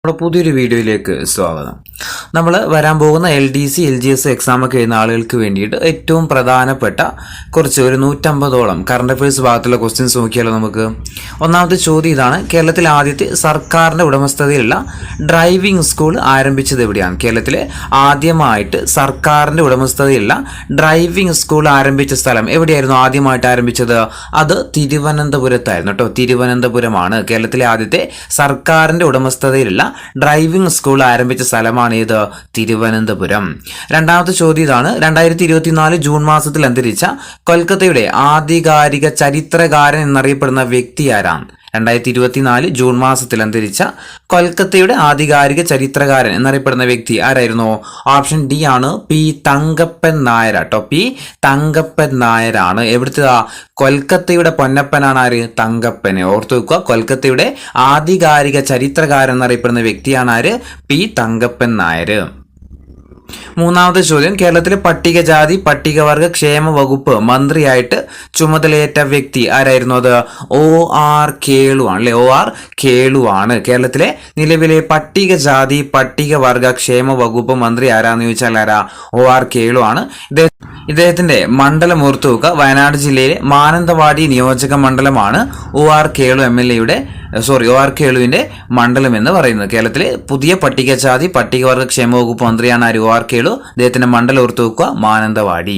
നമ്മുടെ പുതിയൊരു വീഡിയോയിലേക്ക് സ്വാഗതം. നമ്മൾ വരാൻ പോകുന്ന LDC LGS എക്സാമൊക്കെ എഴുതുന്ന ആളുകൾക്ക് വേണ്ടിയിട്ട് ഏറ്റവും പ്രധാനപ്പെട്ട കുറച്ച് ഒരു 150ഓളം കറണ്ട് അഫയേഴ്സ് ഭാഗത്തുള്ള ക്വസ്റ്റ്യൻസ് നോക്കിയാലോ നമുക്ക്. ഒന്നാമത്തെ ചോദ്യം ഇതാണ്: കേരളത്തിലെ ആദ്യത്തെ സർക്കാരിൻ്റെ ഉടമസ്ഥതയിലുള്ള ഡ്രൈവിംഗ് സ്കൂൾ ആരംഭിച്ചത് എവിടെയാണ്? കേരളത്തിലെ ആദ്യമായിട്ട് സർക്കാരിൻ്റെ ഉടമസ്ഥതയിലുള്ള ഡ്രൈവിംഗ് സ്കൂൾ ആരംഭിച്ച സ്ഥലം എവിടെയായിരുന്നു ആദ്യമായിട്ട് ആരംഭിച്ചത്? അത് തിരുവനന്തപുരത്തായിരുന്നു കേട്ടോ. തിരുവനന്തപുരമാണ് കേരളത്തിലെ ആദ്യത്തെ സർക്കാരിൻ്റെ ഉടമസ്ഥതയിലുള്ള ഡ്രൈവിംഗ് സ്കൂൾ ആരംഭിച്ച സ്ഥലമാണ് ഇത്, തിരുവനന്തപുരം. രണ്ടാമത്തെ ചോദ്യം ഇതാണ്: 2024 ജൂൺ മാസത്തിൽ അന്തരിച്ച കൊൽക്കത്തയുടെ ആധികാരിക ചരിത്രകാരൻ എന്നറിയപ്പെടുന്ന വ്യക്തി ആരാണ്? 2024 ജൂൺ മാസത്തിൽ അന്തരിച്ച കൊൽക്കത്തയുടെ ആധികാരിക ചരിത്രകാരൻ എന്നറിയപ്പെടുന്ന വ്യക്തി ആരായിരുന്നു? ഓപ്ഷൻ ഡി ആണ് പി തങ്കപ്പൻ നായർ കേട്ടോ. പി തങ്കപ്പൻ നായരാണ്. എവിടുത്തെ കൊൽക്കത്തയുടെ പൊന്നപ്പനാണ് ആര്? തങ്കപ്പന്. ഓർത്തു വെക്കുക, കൊൽക്കത്തയുടെ ആധികാരിക ചരിത്രകാരൻ എന്നറിയപ്പെടുന്ന വ്യക്തിയാണ് ആര്? പി തങ്കപ്പൻ നായർ. മൂന്നാമത്തെ ചോദ്യം: കേരളത്തിലെ പട്ടികജാതി പട്ടികവർഗ ക്ഷേമ വകുപ്പ് മന്ത്രിയായിട്ട് ചുമതലയേറ്റ വ്യക്തി ആരായിരുന്നു? അത് OR കേളു ആണ് അല്ലെ. OR കേളു ആണ് കേരളത്തിലെ നിലവിലെ പട്ടികജാതി പട്ടികവർഗ ക്ഷേമ വകുപ്പ് മന്ത്രി ആരാന്ന് ചോദിച്ചാൽ ആരാ? OR കേളു ആണ്. ഇദ്ദേഹത്തിന്റെ മണ്ഡലം ഓർത്തു വെക്കുക, വയനാട് ജില്ലയിലെ മാനന്തവാടി നിയോജക മണ്ഡലമാണ് OR കേളുവിന്റെ മണ്ഡലം എന്ന് പറയുന്നത്. കേരളത്തിലെ പുതിയ പട്ടികജാതി പട്ടികവർഗ ക്ഷേമ വകുപ്പ് മന്ത്രിയാണ് ആര്? OR കേളു. അദ്ദേഹത്തിന്റെ മണ്ഡലം ഓർത്തു വെക്കുക, മാനന്തവാടി.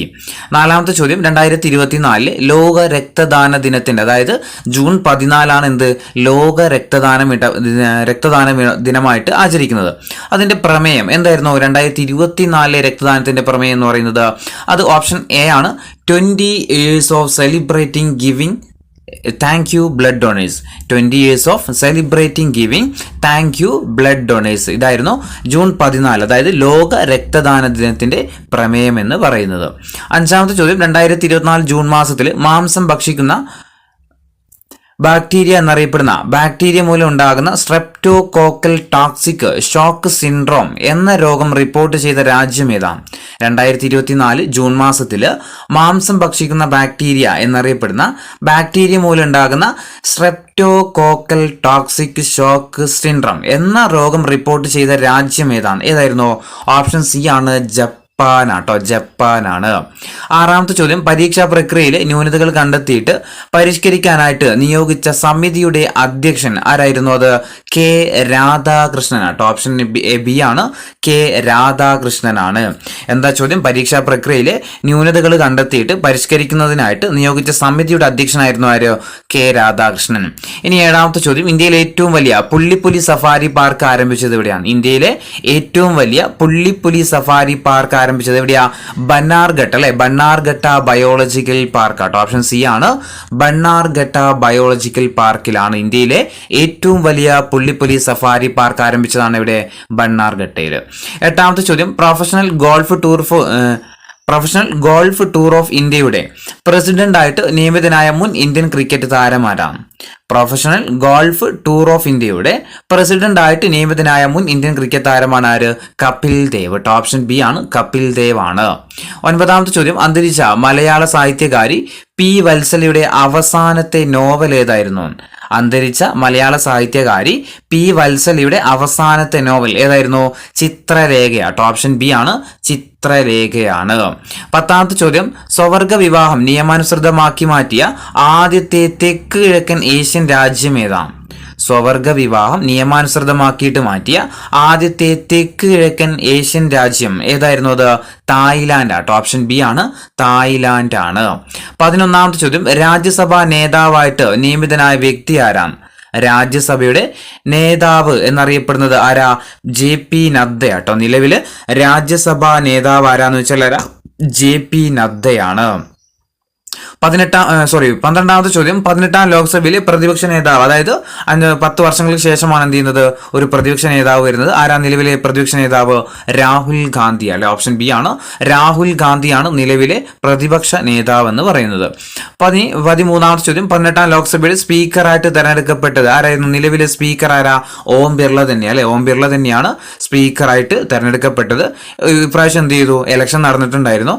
നാലാമത്തെ ചോദ്യം: 2024 ലോക രക്തദാന ദിനത്തിന്റെ, അതായത് ജൂൺ 14 എന്ത് ലോക രക്തദാന ദിനമായിട്ട് ആചരിക്കുന്നത്. അതിന്റെ പ്രമേയം എന്തായിരുന്നു? 2024 രക്തദാനത്തിന്റെ പ്രമേയം എന്ന് പറയുന്നത് അത് ഓപ്ഷൻ എ ആണ്, 20 years of celebrating giving thank you blood donors. 20 years of celebrating giving thank you blood donors. ഇതായിരുന്നു ജൂൺ 14, അതായത് ലോക രക്തദാന ദിനത്തിന്റെ പ്രമേയം എന്ന് പറയുന്നത്. അഞ്ചാമത്തെ ചോദ്യം: 2024 ജൂൺ മാസത്തിൽ മാംസം ഭക്ഷിക്കുന്ന ബാക്ടീരിയ എന്നറിയപ്പെടുന്ന ബാക്ടീരിയ മൂലം ഉണ്ടാകുന്ന സ്ട്രെപ്റ്റോകോക്കൽ ടോക്സിക് ഷോക്ക് സിൻഡ്രോം എന്ന രോഗം റിപ്പോർട്ട് ചെയ്ത രാജ്യം ഏതാണ്? 2024 ജൂൺ മാസത്തിൽ മാംസം ഭക്ഷിക്കുന്ന ബാക്ടീരിയ എന്നറിയപ്പെടുന്ന ബാക്ടീരിയ മൂലം ഉണ്ടാകുന്ന സ്ട്രെപ്റ്റോകോക്കൽ ടോക്സിക് ഷോക്ക് സിൻഡ്രോം എന്ന രോഗം റിപ്പോർട്ട് ചെയ്ത രാജ്യം ഏതായിരുന്നു? ഓപ്ഷൻ സി ആണ്, ജപ്പാനാണ്. ആറാമത്തെ ചോദ്യം: പരീക്ഷാ പ്രക്രിയയിലെ ന്യൂനതകൾ കണ്ടെത്തിയിട്ട് പരിഷ്കരിക്കാനായിട്ട് നിയോഗിച്ച സമിതിയുടെ അധ്യക്ഷൻ ആരായിരുന്നു? അത് കെ രാധാകൃഷ്ണനാണ്. ഓപ്ഷൻ ബി ആണ്, കെ രാധാകൃഷ്ണനാണ്. എന്താ ചോദ്യം? പരീക്ഷാ പ്രക്രിയയിലെ ന്യൂനതകൾ കണ്ടെത്തിയിട്ട് പരിഷ്കരിക്കുന്നതിനായിട്ട് നിയോഗിച്ച സമിതിയുടെ അധ്യക്ഷനായിരുന്നു ആര്? കെ രാധാകൃഷ്ണൻ. ഇനി ഏഴാമത്തെ ചോദ്യം: ഇന്ത്യയിലെ ഏറ്റവും വലിയ പുള്ളിപ്പുലി സഫാരി പാർക്ക് ആരംഭിച്ചത് എവിടെയാണ്? ഇന്ത്യയിലെ ഏറ്റവും വലിയ പുള്ളിപ്പുലി സഫാരി പാർക്ക് ആരംഭിച്ചത് എവിടെയാ? ബന്നാർഘട്ട അല്ലെ. ബന്നാർഘട്ട ബയോളജിക്കൽ പാർക്ക് ആട്ടോ. ഓപ്ഷൻ സി ആണ്, ബന്നാർഘട്ട ബയോളജിക്കൽ പാർക്കിലാണ് ഇന്ത്യയിലെ ഏറ്റവും വലിയ പുള്ളിപ്പുലി സഫാരി പാർക്ക് ആരംഭിച്ചതാണ് ഇവിടെ? ബന്നാർഘട്ടയിൽ. എട്ടാമത്തെ ചോദ്യം: പ്രൊഫഷണൽ ഗോൾഫ് ടൂർ ഓഫ് ഇന്ത്യയുടെ പ്രസിഡന്റ് ആയിട്ട് നിയമിതനായ മുൻ ഇന്ത്യൻ ക്രിക്കറ്റ് താരമാരാണ്? പ്രൊഫഷണൽ ഗോൾഫ് ടൂർ ഓഫ് ഇന്ത്യയുടെ പ്രസിഡന്റ് ആയിട്ട് നിയമിതനായ മുൻ ഇന്ത്യൻ ക്രിക്കറ്റ് താരമാണ് ആര്? കപിൽ ദേവ്. ഓപ്ഷൻ ബി ആണ്, കപിൽ ദേവ് ആണ്. ഒൻപതാമത്തെ ചോദ്യം: അന്തരിച്ച മലയാള സാഹിത്യകാരി പി വത്സലയുടെ അവസാനത്തെ നോവൽ ഏതായിരുന്നു? അന്തരിച്ച മലയാള സാഹിത്യകാരി പി വത്സലയുടെ അവസാനത്തെ നോവൽ ഏതായിരുന്നു? ചിത്രരേഖയാട്ടോ. ഓപ്ഷൻ ബി ആണ്, ചിത്രരേഖയാണ്. പത്താമത്തെ ചോദ്യം: സ്വവർഗ വിവാഹം നിയമാനുസൃതമാക്കി മാറ്റിയ ആദ്യത്തെ തെക്ക് കിഴക്കൻ ഏഷ്യൻ രാജ്യം ഏതാണ്? സ്വവർഗ വിവാഹം നിയമാനുസൃതമാക്കിയിട്ട് മാറ്റിയ ആദ്യത്തെ തെക്ക് കിഴക്കൻ ഏഷ്യൻ രാജ്യം ഏതായിരുന്നു? അത് തായ്ലാന്റ് ആട്ടോ. ഓപ്ഷൻ ബി ആണ്, തായ്ലാന്റ് ആണ്. 11ാമത്തെ ചോദ്യം: രാജ്യസഭാ നേതാവായിട്ട് നിയമിതനായ വ്യക്തി ആരാണ്? രാജ്യസഭയുടെ നേതാവ് എന്നറിയപ്പെടുന്നത് ആരാ? JP നദ്ദ ആട്ടോ. നിലവില് രാജ്യസഭാ നേതാവ് ആരാന്ന് വെച്ചാൽ ആരാ? JP നദ്ദയാണ്. 12ാമത്തെ ചോദ്യം: 18ാം ലോക്സഭയിലെ പ്രതിപക്ഷ നേതാവ്, അതായത് 10 വർഷങ്ങൾക്ക് ശേഷമാണ് എന്ത് ചെയ്യുന്നത്? ഒരു പ്രതിപക്ഷ നേതാവ് വരുന്നത്. ആരാ നിലവിലെ പ്രതിപക്ഷ നേതാവ്? രാഹുൽ ഗാന്ധി അല്ലെ. ഓപ്ഷൻ ബി ആണ്, രാഹുൽ ഗാന്ധിയാണ് നിലവിലെ പ്രതിപക്ഷ നേതാവ് എന്ന് പറയുന്നത്. 13ാമത്തെ ചോദ്യം: 18ാം ലോക്സഭയുടെ സ്പീക്കറായിട്ട് തെരഞ്ഞെടുക്കപ്പെട്ടത് ആരായിരുന്നു? നിലവിലെ സ്പീക്കർ ആരാ? ഓം ബിർള തന്നെയാണ് അല്ലെ. ഓം ബിർള തന്നെയാണ് സ്പീക്കറായിട്ട് തെരഞ്ഞെടുക്കപ്പെട്ടത്. ഇപ്രാവശ്യം എന്ത് ചെയ്തു? ഇലക്ഷൻ നടന്നിട്ടുണ്ടായിരുന്നു.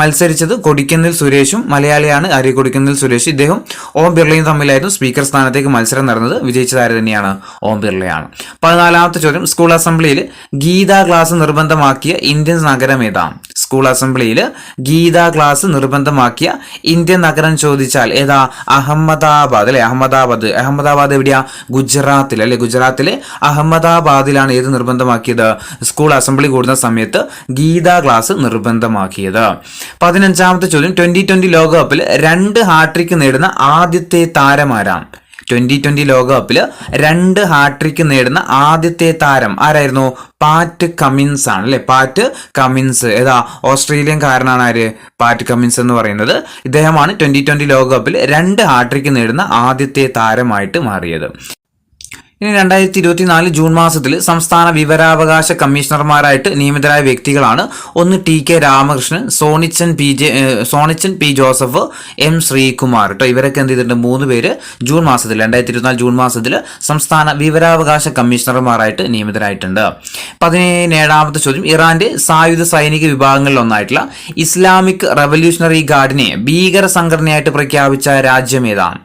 മത്സരിച്ചത് കൊടിക്കുന്നിൽ സുരേഷും മലയാളിയാണ് അരീക്കൊടിക്കുന്നിൽ സുരേഷ്. ഇദ്ദേഹം ഓം ബിർളയും തമ്മിലായിരുന്നു സ്പീക്കർ സ്ഥാനത്തേക്ക് മത്സരം നടന്നത്. വിജയിച്ചതാര് തന്നെയാണ്? ഓം ബിർളയാണ്. 14ാമത്തെ ചോദ്യം, സ്കൂൾ അസംബ്ലിയിൽ ഗീതാ ക്ലാസ് നിർബന്ധമാക്കിയ ഇന്ത്യൻ നഗരം ഏതാണ്? സ്കൂൾ അസംബ്ലിയിൽ ഗീതാ ക്ലാസ് നിർബന്ധമാക്കിയ ഇന്ത്യൻ നഗരം ചോദിച്ചാൽ ഏതാ? അഹമ്മദാബാദ് അല്ലെ? അഹമ്മദാബാദ് എവിടെയാ? ഗുജറാത്തിൽ അല്ലെ? ഗുജറാത്തിലെ അഹമ്മദാബാദിലാണ് ഏത് നിർബന്ധമാക്കിയത്? സ്കൂൾ അസംബ്ലി കൂടുന്ന സമയത്ത് ഗീതാ ക്ലാസ് നിർബന്ധമാക്കിയത്. 15ാമത്തെ ചോദ്യം, 2020 ലോകകപ്പിൽ 2 ഹാട്രിക് നേടുന്ന ആദ്യത്തെ താരമാരാണ്? 2020 ലോകകപ്പിൽ 2 ഹാട്രിക് നേടുന്ന ആദ്യത്തെ താരം ആരായിരുന്നു? പാറ്റ് കമിൻസ് ആണ് അല്ലെ? പാറ്റ് കമിൻസ് ഏതാ? ഓസ്ട്രേലിയൻകാരനാണ് ആര്? പാറ്റ് കമിൻസ് എന്ന് പറയുന്നത്. ഇദ്ദേഹമാണ് 2020 ലോകകപ്പിൽ 2 ഹാട്രിക് നേടുന്ന ആദ്യത്തെ താരമായിട്ട് മാറിയത്. ഇനി 2024 ജൂൺ മാസത്തിൽ സംസ്ഥാന വിവരാവകാശ കമ്മീഷണർമാരായിട്ട് നിയമിതരായ വ്യക്തികളാണ്. ഒന്ന് TK Ramakrishnan, Sonichan P Joseph, M Sreekumar കേട്ടോ. ഇവരൊക്കെ എന്ത് ചെയ്തിട്ടുണ്ട്? 3 പേര് ജൂൺ മാസത്തിൽ 2024 ജൂൺ മാസത്തിൽ സംസ്ഥാന വിവരാവകാശ കമ്മീഷണർമാരായിട്ട് നിയമിതരായിട്ടുണ്ട്. 17ാമത്തെ ചോദ്യം, ഇറാന്റെ സായുധ സൈനിക വിഭാഗങ്ങളിൽ ഒന്നായിട്ടുള്ള ഇസ്ലാമിക് റവല്യൂഷണറി ഗാർഡിനെ ഭീകര സംഘടനയായിട്ട് പ്രഖ്യാപിച്ച രാജ്യം ഏതാണ്?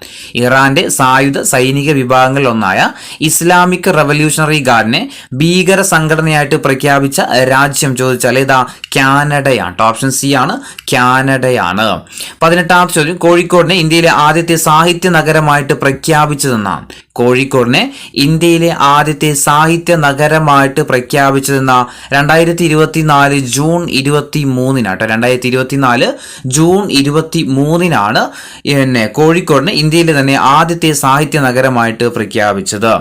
ഇറാന്റെ സായുധ സൈനിക വിഭാഗങ്ങളിൽ ഒന്നായ ഇസ്ലാമിക് റവല്യൂഷണറി ഗാർഡിനെ ഭീകര സംഘടനയായിട്ട് പ്രഖ്യാപിച്ച രാജ്യം ചോദിച്ചാൽ ഏതാ? കാനഡയാണ്. ഓപ്ഷൻ സി ആണ്, കാനഡയാണ്. 18ാമത്തെ ചോദ്യം, കോഴിക്കോടിനെ ഇന്ത്യയിലെ ആദ്യത്തെ സാഹിത്യ നഗരമായിട്ട് പ്രഖ്യാപിച്ചതെന്നാണ്. കോഴിക്കോടിനെ ഇന്ത്യയിലെ ആദ്യത്തെ സാഹിത്യ നഗരമായിട്ട് പ്രഖ്യാപിച്ചതെന്ന 2024 ജൂൺ 23-നാട്ടോ. 2024 ജൂൺ 23-നാണ് കോഴിക്കോടിനെ ഇന്ത്യയിലെ തന്നെ ആദ്യത്തെ സാഹിത്യ നഗരമായിട്ട് പ്രഖ്യാപിച്ചത്.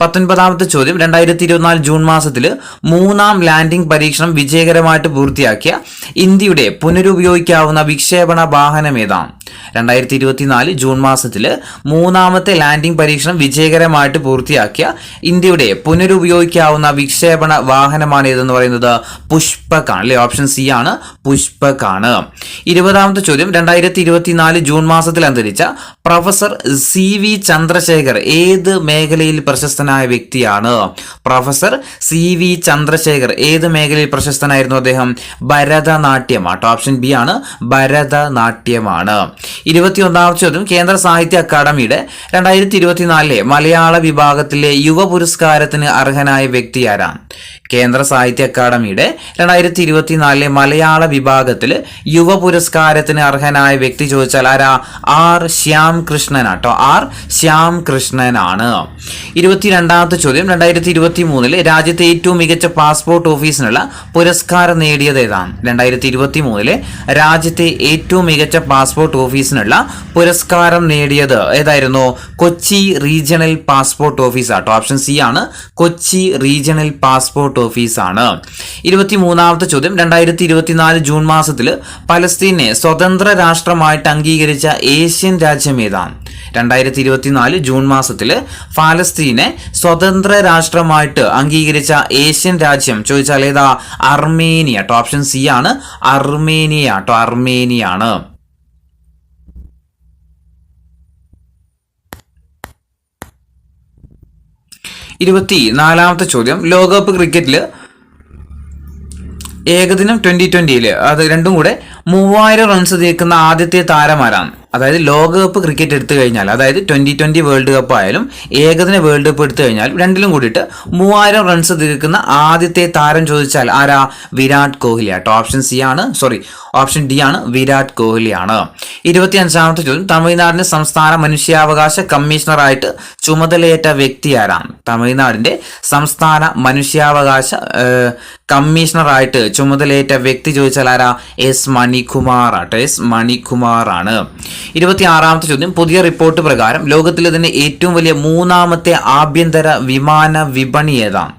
19ാമത്തെ ചോദ്യം, 2024 ജൂൺ മാസത്തിൽ 3ാം ലാൻഡിംഗ് പരീക്ഷണം വിജയകരമായിട്ട് പൂർത്തിയാക്കിയ ഇന്ത്യയുടെ പുനരുപയോഗിക്കാവുന്ന വിക്ഷേപണ വാഹനം ഏതാണ്? 2024 ജൂൺ മാസത്തിൽ 3ാമത്തെ ലാൻഡിംഗ് പരീക്ഷണം വിജയകരമായിട്ട് പൂർത്തിയാക്കിയ ഇന്ത്യയുടെ പുനരുപയോഗിക്കാവുന്ന വിക്ഷേപണ വാഹനമാണ് ഏതെന്ന് പറയുന്നത്? പുഷ്പക് ആണ് അല്ലെ? ഓപ്ഷൻ സി ആണ്, പുഷ്പക് ആണ്. 20ാമത്തെ ചോദ്യം, 2024 ജൂൺ മാസത്തിൽ അന്തരിച്ച പ്രൊഫസർ CV ചന്ദ്രശേഖർ ഏത് മേഖലയിൽ പ്രശസ്തനായ വ്യക്തിയാണ്? പ്രൊഫസർ CV ചന്ദ്രശേഖർ ഏത് മേഖലയിൽ പ്രശസ്തനായിരുന്നു അദ്ദേഹം? ഭരതനാട്യം ആട്ടോ. ഓപ്ഷൻ ബി ആണ്, ഭരതനാട്യമാണ്. 21ാമത്തെ ചോദ്യം, കേന്ദ്ര സാഹിത്യ അക്കാദമിയുടെ 2024 മലയാള വിഭാഗത്തിലെ യുവ പുരസ്കാരത്തിന് അർഹനായ വ്യക്തി ആരാണ്? കേന്ദ്ര സാഹിത്യ അക്കാദമിയുടെ 2024 മലയാള വിഭാഗത്തിൽ യുവ പുരസ്കാരത്തിന് അർഹനായ വ്യക്തി ചോദിച്ചാൽ ആരാ? R ശ്യാംകൃഷ്ണൻ ആട്ടോ. R ശ്യാംകൃഷ്ണനാണ്. 22ാമത്തെ ചോദ്യം, 2023 രാജ്യത്തെ ഏറ്റവും മികച്ച പാസ്പോർട്ട് ഓഫീസിനുള്ള പുരസ്കാരം നേടിയത് ഏതാണ്? 2023 രാജ്യത്തെ ഏറ്റവും മികച്ച പാസ്പോർട്ട് ഓഫീസിനുള്ള പുരസ്കാരം നേടിയത് ഏതായിരുന്നു? കൊച്ചി റീജിയണൽ പാസ്പോർട്ട് ഓഫീസ് ആട്ടോ. ഓപ്ഷൻ സി ആണ്, കൊച്ചി റീജിയണൽ പാസ്പോർട്ട് ഓഫീസാണ്. 23ാമത്തെ ചോദ്യം, 2024 ജൂൺ മാസത്തിൽ പലസ്തീനെ സ്വതന്ത്ര രാഷ്ട്രമായിട്ട് അംഗീകരിച്ച ഏഷ്യൻ രാജ്യം ഏതാണ്? 2024 ജൂൺ മാസത്തിൽ ഫലസ്തീനെ സ്വതന്ത്ര രാഷ്ട്രമായിട്ട് അംഗീകരിച്ച ഏഷ്യൻ രാജ്യം ചോദിച്ചാൽ ഏതാ? അർമേനിയ കേട്ടോ. ഓപ്ഷൻ സി ആണ്, അർമേനിയ കേട്ടോ. അർമേനിയാണ്. 24ാമത്തെ ചോദ്യം, ലോകകപ്പ് ക്രിക്കറ്റിൽ ഏകദിനം 2020 അത് രണ്ടും കൂടെ 3000 റൺസ് തീർക്കുന്ന ആദ്യത്തെ താരമാരാണ്? അതായത് ലോകകപ്പ് ക്രിക്കറ്റ് എടുത്തു കഴിഞ്ഞാൽ, അതായത് 2020 വേൾഡ് കപ്പ് ആയാലും ഏകദിന വേൾഡ് കപ്പ് എടുത്തു കഴിഞ്ഞാലും രണ്ടിലും കൂടിയിട്ട് 3000 റൺസ് തീർക്കുന്ന ആദ്യത്തെ താരം ചോദിച്ചാൽ ആരാ? വിരാട് കോഹ്ലി ആട്ടോ. ഓപ്ഷൻ ഡി ആണ്, വിരാട് കോഹ്ലിയാണ്. 25ാമത്തെ ചോദ്യം, തമിഴ്നാടിന്റെ സംസ്ഥാന മനുഷ്യാവകാശ കമ്മീഷണറായിട്ട് ചുമതലയേറ്റ വ്യക്തി ആരാണ്? തമിഴ്നാടിന്റെ സംസ്ഥാന മനുഷ്യാവകാശ കമ്മീഷണറായിട്ട് ചുമതലയേറ്റ വ്യക്തി ചോദിച്ചാൽ ആരാ? എസ് മണികുമാർ ആട്ടോ. എസ് മണികുമാർ ആണ്. 26ാമത്തെ ചോദ്യം, പുതിയ റിപ്പോർട്ട് പ്രകാരം ലോകത്തിലെ തന്നെ ഏറ്റവും വലിയ 3ാമത്തെ ആഭ്യന്തര വിമാന വിപണി ഏതാണ്?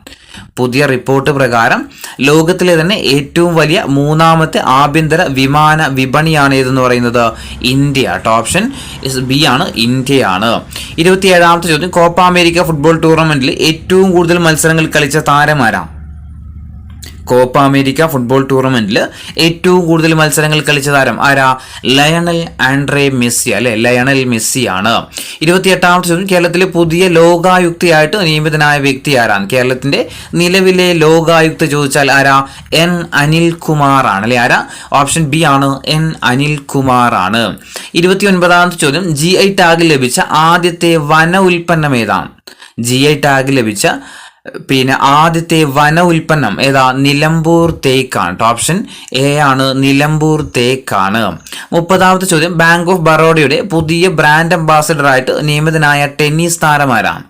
പുതിയ റിപ്പോർട്ട് പ്രകാരം ലോകത്തിലെ തന്നെ ഏറ്റവും വലിയ 3ാമത്തെ ആഭ്യന്തര വിമാന വിപണിയാണ് ഏതെന്ന് പറയുന്നത്? ഇന്ത്യ കേട്ടോ. ഓപ്ഷൻ ബി ആണ്, ഇന്ത്യയാണ്. 27ാമത്തെ ചോദ്യം, കോപ്പ അമേരിക്ക ഫുട്ബോൾ ടൂർണമെന്റിൽ ഏറ്റവും കൂടുതൽ മത്സരങ്ങൾ കളിച്ച താരമാരാണ്? കോപ്പ അമേരിക്ക ഫുട്ബോൾ ടൂർണമെന്റിൽ ഏറ്റവും കൂടുതൽ മത്സരങ്ങൾ കളിച്ച താരം ആരാ? ലയണൽ ആൻഡ്രേ മെസ്സി അല്ലെ, ലയണൽ മെസ്സി ആണ്. 28ാമത്തെ ചോദ്യം, കേരളത്തിലെ പുതിയ ലോകായുക്തയായിട്ട് നിയമിതനായ വ്യക്തി ആരാണ്? കേരളത്തിന്റെ നിലവിലെ ലോകായുക്ത ചോദിച്ചാൽ ആരാ? എൻ അനിൽകുമാർ ആണ് അല്ലെ. ആരാ? ഓപ്ഷൻ ബി ആണ്, എൻ അനിൽകുമാർ ആണ്. 29ാമത്തെ ചോദ്യം, GI ടാഗ് ലഭിച്ച ആദ്യത്തെ വന ഉൽപ്പന്നം ഏതാണ്? GI ടാഗ് ലഭിച്ച ആദ്യത്തെ വന ഉൽപ്പന്നം ഏതാ? നിലമ്പൂർ തേക്കാണ്. ഓപ്ഷൻ എ ആണ്, നിലമ്പൂർ തേക്കാണ്. 30ാമത്തെ ചോദ്യം, ബാങ്ക് ഓഫ് ബറോഡയുടെ പുതിയ ബ്രാൻഡ് അംബാസിഡർ ആയിട്ട് നിയമിതനായ ടെന്നീസ് താരമാരാണ്?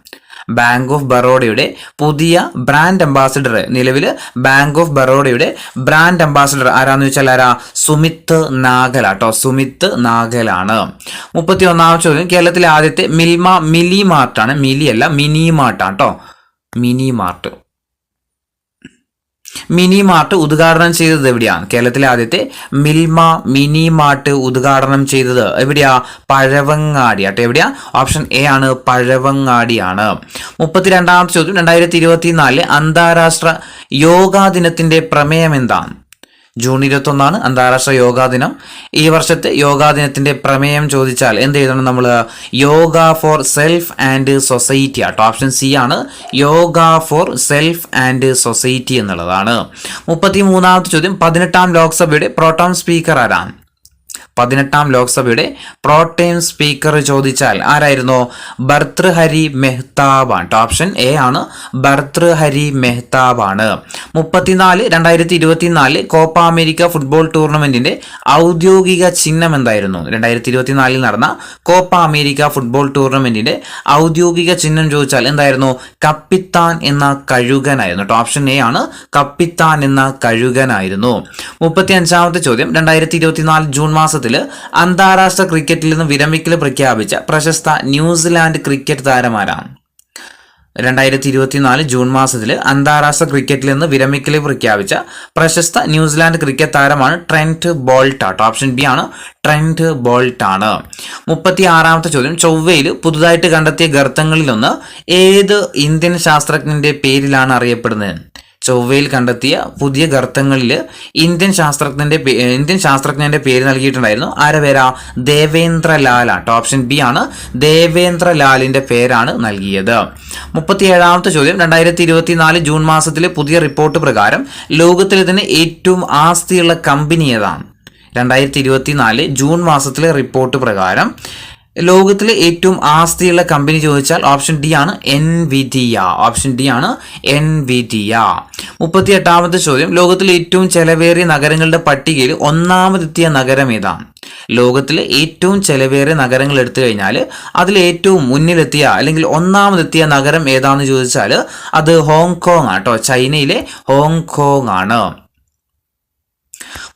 ബാങ്ക് ഓഫ് ബറോഡയുടെ പുതിയ ബ്രാൻഡ് അംബാസിഡർ, നിലവിൽ ബാങ്ക് ഓഫ് ബറോഡയുടെ ബ്രാൻഡ് അംബാസിഡർ ആരാന്ന് വെച്ചാൽ ആരാ? സുമിത് നാഗൽ ആട്ടോ, സുമിത് നാഗലാണ്. 31ാമത്തെ ചോദ്യം, കേരളത്തിലെ ആദ്യത്തെ മിനി മാർട്ടാണ്, മിലി അല്ല മിനി മാർട്ടാണ് കേട്ടോ, മിനി മാർട്ട് ഉദ്ഘാടനം ചെയ്തത് എവിടെയാണ്? കേരളത്തിലെ ആദ്യത്തെ മിനി മാർട്ട് ഉദ്ഘാടനം ചെയ്തത് എവിടെയാ? പഴവങ്ങാടി ആട്ടെ. എവിടെയാ? ഓപ്ഷൻ എ ആണ്, പഴവങ്ങാടിയാണ്. 32ാമത്തെ ചോദ്യം, 2024 അന്താരാഷ്ട്ര യോഗാ ദിനത്തിന്റെ പ്രമേയം എന്താണ്? ജൂൺ 21 അന്താരാഷ്ട്ര യോഗാ ദിനം. ഈ വർഷത്തെ യോഗാ ദിനത്തിന്റെ പ്രമേയം ചോദിച്ചാൽ എന്ത് എഴുതണം നമ്മൾ? Yoga for self and society ആട്ടോ. ഓപ്ഷൻ സി ആണ്, yoga for self and society എന്നുള്ളതാണ്. 33ാമത്തെ ചോദ്യം, 18ാം ലോക്സഭയുടെ പ്രോട്ടം സ്പീക്കർ ആരാണ്? 18ാം ലോക്സഭയുടെ പ്രോട്ടേം സ്പീക്കർ ചോദിച്ചാൽ ആരായിരുന്നു? ഭർതൃഹരി മെഹ്താബ് ആണ്. ഓപ്ഷൻ എ ആണ്, ഭർതൃഹരി മെഹ്താബ് ആണ്. 34 2024 കോപ്പ അമേരിക്ക ഫുട്ബോൾ ടൂർണമെന്റിന്റെ ഔദ്യോഗിക ചിഹ്നം എന്തായിരുന്നു? 2024 നടന്ന കോപ്പ അമേരിക്ക ഫുട്ബോൾ ടൂർണമെന്റിന്റെ ഔദ്യോഗിക ചിഹ്നം ചോദിച്ചാൽ എന്തായിരുന്നു? കപ്പിത്താൻ എന്ന കഴുകനായിരുന്നു. ഓപ്ഷൻ എ ആണ്, കപ്പിത്താൻ എന്ന കഴുകനായിരുന്നു. 35ാമത്തെ ചോദ്യം, 2024 ജൂൺ മാസത്തിൽ അന്താരാഷ്ട്ര ക്രിക്കറ്റിൽ നിന്ന് വിരമിക്കൽ പ്രഖ്യാപിച്ച പ്രശസ്ത ന്യൂസിലാൻഡ് ക്രിക്കറ്റ് താരമാരാണ്? 2024 ജൂൺ മാസത്തിൽ അന്താരാഷ്ട്ര ക്രിക്കറ്റിൽ നിന്ന് വിരമിക്കൽ പ്രഖ്യാപിച്ച പ്രശസ്ത ന്യൂസിലാൻഡ് ക്രിക്കറ്റ് താരമാണ് ട്രെന്റ് ബോൾട്ട് ആട്ടോ. ഓപ്ഷൻ ബി ആണ്, ട്രെന്റ് ബോൾട്ട് ആണ്. 36ാമത്തെ ചോദ്യം, ചൊവ്വയിൽ പുതുതായിട്ട് കണ്ടെത്തിയ ഗർത്തങ്ങളിലൊന്ന് ഏത് ഇന്ത്യൻ ശാസ്ത്രജ്ഞന്റെ പേരിലാണ് അറിയപ്പെടുന്നത്? ചൊവ്വയിൽ കണ്ടെത്തിയ പുതിയ ഗർത്തങ്ങളിൽ ഇന്ത്യൻ ശാസ്ത്രജ്ഞന്റെ പേര് നൽകിയിട്ടുണ്ടായിരുന്നു. ആരെ പേരാ? ദേവേന്ദ്രലാൽ ആട്ടോ. ഓപ്ഷൻ ബി ആണ്, ദേവേന്ദ്രലാലിന്റെ പേരാണ് നൽകിയത്. 37ാമത്തെ ചോദ്യം, 2024 ജൂൺ മാസത്തിലെ പുതിയ റിപ്പോർട്ട് പ്രകാരം ലോകത്തിലെ തന്നെ ഏറ്റവും ആസ്തിയുള്ള കമ്പനി ഏതാണ്? 2024 ജൂൺ മാസത്തിലെ റിപ്പോർട്ട് പ്രകാരം ലോകത്തിലെ ഏറ്റവും ആസ്തിയുള്ള കമ്പനി ചോദിച്ചാൽ ഓപ്ഷൻ ഡി ആണ്, എൻവിഡിയ. ഓപ്ഷൻ ഡി ആണ്, എൻവിഡിയ. 38ാമത്തെ ചോദ്യം, ലോകത്തിലെ ഏറ്റവും ചെലവേറിയ നഗരങ്ങളുടെ പട്ടികയിൽ ഒന്നാമതെത്തിയ നഗരം ഏതാണ്? ലോകത്തിലെ ഏറ്റവും ചെലവേറിയ നഗരങ്ങൾ എടുത്തു കഴിഞ്ഞാൽ അതിൽ ഏറ്റവും മുന്നിലെത്തിയ അല്ലെങ്കിൽ ഒന്നാമതെത്തിയ നഗരം ഏതാണെന്ന് ചോദിച്ചാൽ അത് ഹോങ്കോങ് ആട്ടോ. ചൈനയിലെ ഹോങ്കോങ് ആണ്.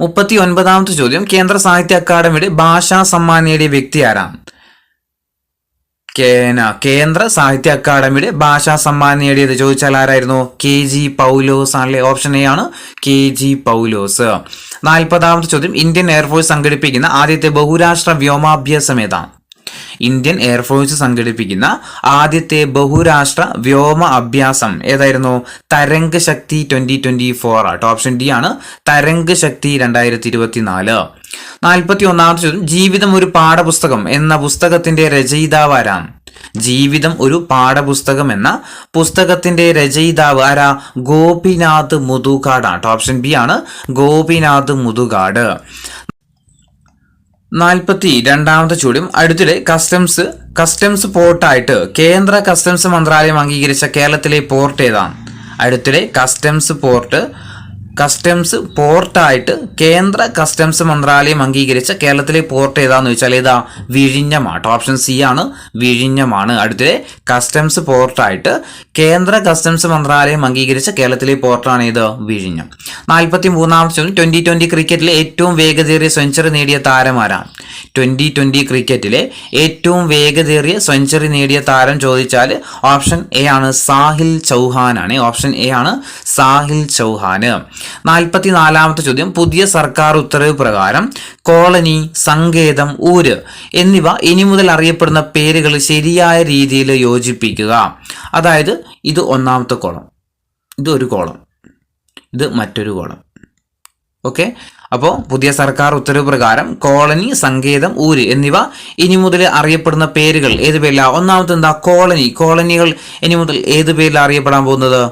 39ാമത്തെ ചോദ്യം, കേന്ദ്ര സാഹിത്യ അക്കാദമിയുടെ ഭാഷാ സമ്മാൻ നേടിയ വ്യക്തി ആരാണ്? കേന്ദ്ര സാഹിത്യ അക്കാദമിയുടെ ഭാഷാ സമ്മാൻ നേടിയത് ചോദിച്ചാൽ ആരായിരുന്നു? KG പൗലോസ് ആണല്ലേ. ഓപ്ഷൻ എ ആണ്, KG പൗലോസ്. 40ാമത്തെ ചോദ്യം, ഇന്ത്യൻ എയർഫോഴ്സ് സംഘടിപ്പിക്കുന്ന ആദ്യത്തെ ബഹുരാഷ്ട്ര വ്യോമാഭ്യാസം ഏതാണ്? ഇന്ത്യൻ എയർഫോഴ്സ് സംഘടിപ്പിക്കുന്ന ആദ്യത്തെ ബഹുരാഷ്ട്ര വ്യോമ അഭ്യാസം ഏതായിരുന്നു? തരംഗ് ശക്തി 2024 ആട്ടോ. ഓപ്ഷൻ ഡി ആണ്, തരംഗ് ശക്തി 2024. 41ാമത്തെ ചോദ്യം, ജീവിതം ഒരു പാഠപുസ്തകം എന്ന പുസ്തകത്തിന്റെ രചയിതാവ് ആരാണ്? ജീവിതം ഒരു പാഠപുസ്തകം എന്ന പുസ്തകത്തിന്റെ രചയിതാവ് ആരാ? ഗോപിനാഥ് മുതുകാട് ആട്ടോ. ഓപ്ഷൻ ബി ആണ്, ഗോപിനാഥ് മുതുകാട്. 42ാമത്തെ ചോദ്യം, അടുത്തിടെ കസ്റ്റംസ് പോർട്ടായിട്ട് കേന്ദ്ര കസ്റ്റംസ് മന്ത്രാലയം അംഗീകരിച്ച കേരളത്തിലെ പോർട്ട് ഏതാണ്? അടുത്തിടെ കസ്റ്റംസ് പോർട്ടായിട്ട് കേന്ദ്ര കസ്റ്റംസ് മന്ത്രാലയം അംഗീകരിച്ച കേരളത്തിലെ പോർട്ട് ഏതാന്ന് ചോദിച്ചാൽ ഏതാ? വിഴിഞ്ഞമാണ്. ഓപ്ഷൻ സി ആണ്, വിഴിഞ്ഞമാണ്. അടുത്തിടെ കസ്റ്റംസ് പോർട്ടായിട്ട് കേന്ദ്ര കസ്റ്റംസ് മന്ത്രാലയം അംഗീകരിച്ച കേരളത്തിലെ പോർട്ടാണ് ഏത്? വിഴിഞ്ഞം. 43ാമത്തെ ചോദ്യം, 2020 ക്രിക്കറ്റിലെ ഏറ്റവും വേഗതയേറിയ സെഞ്ചുറി നേടിയ താരമാരാണ്? 2020 ക്രിക്കറ്റിലെ ഏറ്റവും വേഗതയേറിയ സെഞ്ചുറി നേടിയ താരം ചോദിച്ചാൽ ഓപ്ഷൻ എ ആണ്, സാഹിൽ ചൗഹാൻ ആണ്. ഓപ്ഷൻ എ ആണ്, സാഹിൽ ചൗഹാന്. 44ാമത്തെ ചോദ്യം, പുതിയ സർക്കാർ ഉത്തരവ് പ്രകാരം കോളനി, സങ്കേതം, ഊര് എന്നിവ ഇനി മുതൽ അറിയപ്പെടുന്ന പേരുകൾ ശരിയായ രീതിയിൽ യോജിപ്പിക്കുക. അതായത് ഇത് ഒന്നാമത്തെ കോളം, ഇത് ഒരു കോളം, ഇത് മറ്റൊരു കോളം. ഓക്കെ, അപ്പോൾ പുതിയ സർക്കാർ ഉത്തരവ് പ്രകാരം കോളനി, സങ്കേതം, ഊര് എന്നിവ ഇനി മുതൽ അറിയപ്പെടുന്ന പേരുകൾ ഏത് പേരിലാണ്? ഒന്നാമത്തെ എന്താ? കോളനികൾ ഇനി മുതൽ ഏത് പേരിലാണ് അറിയപ്പെടാൻ പോകുന്നത്?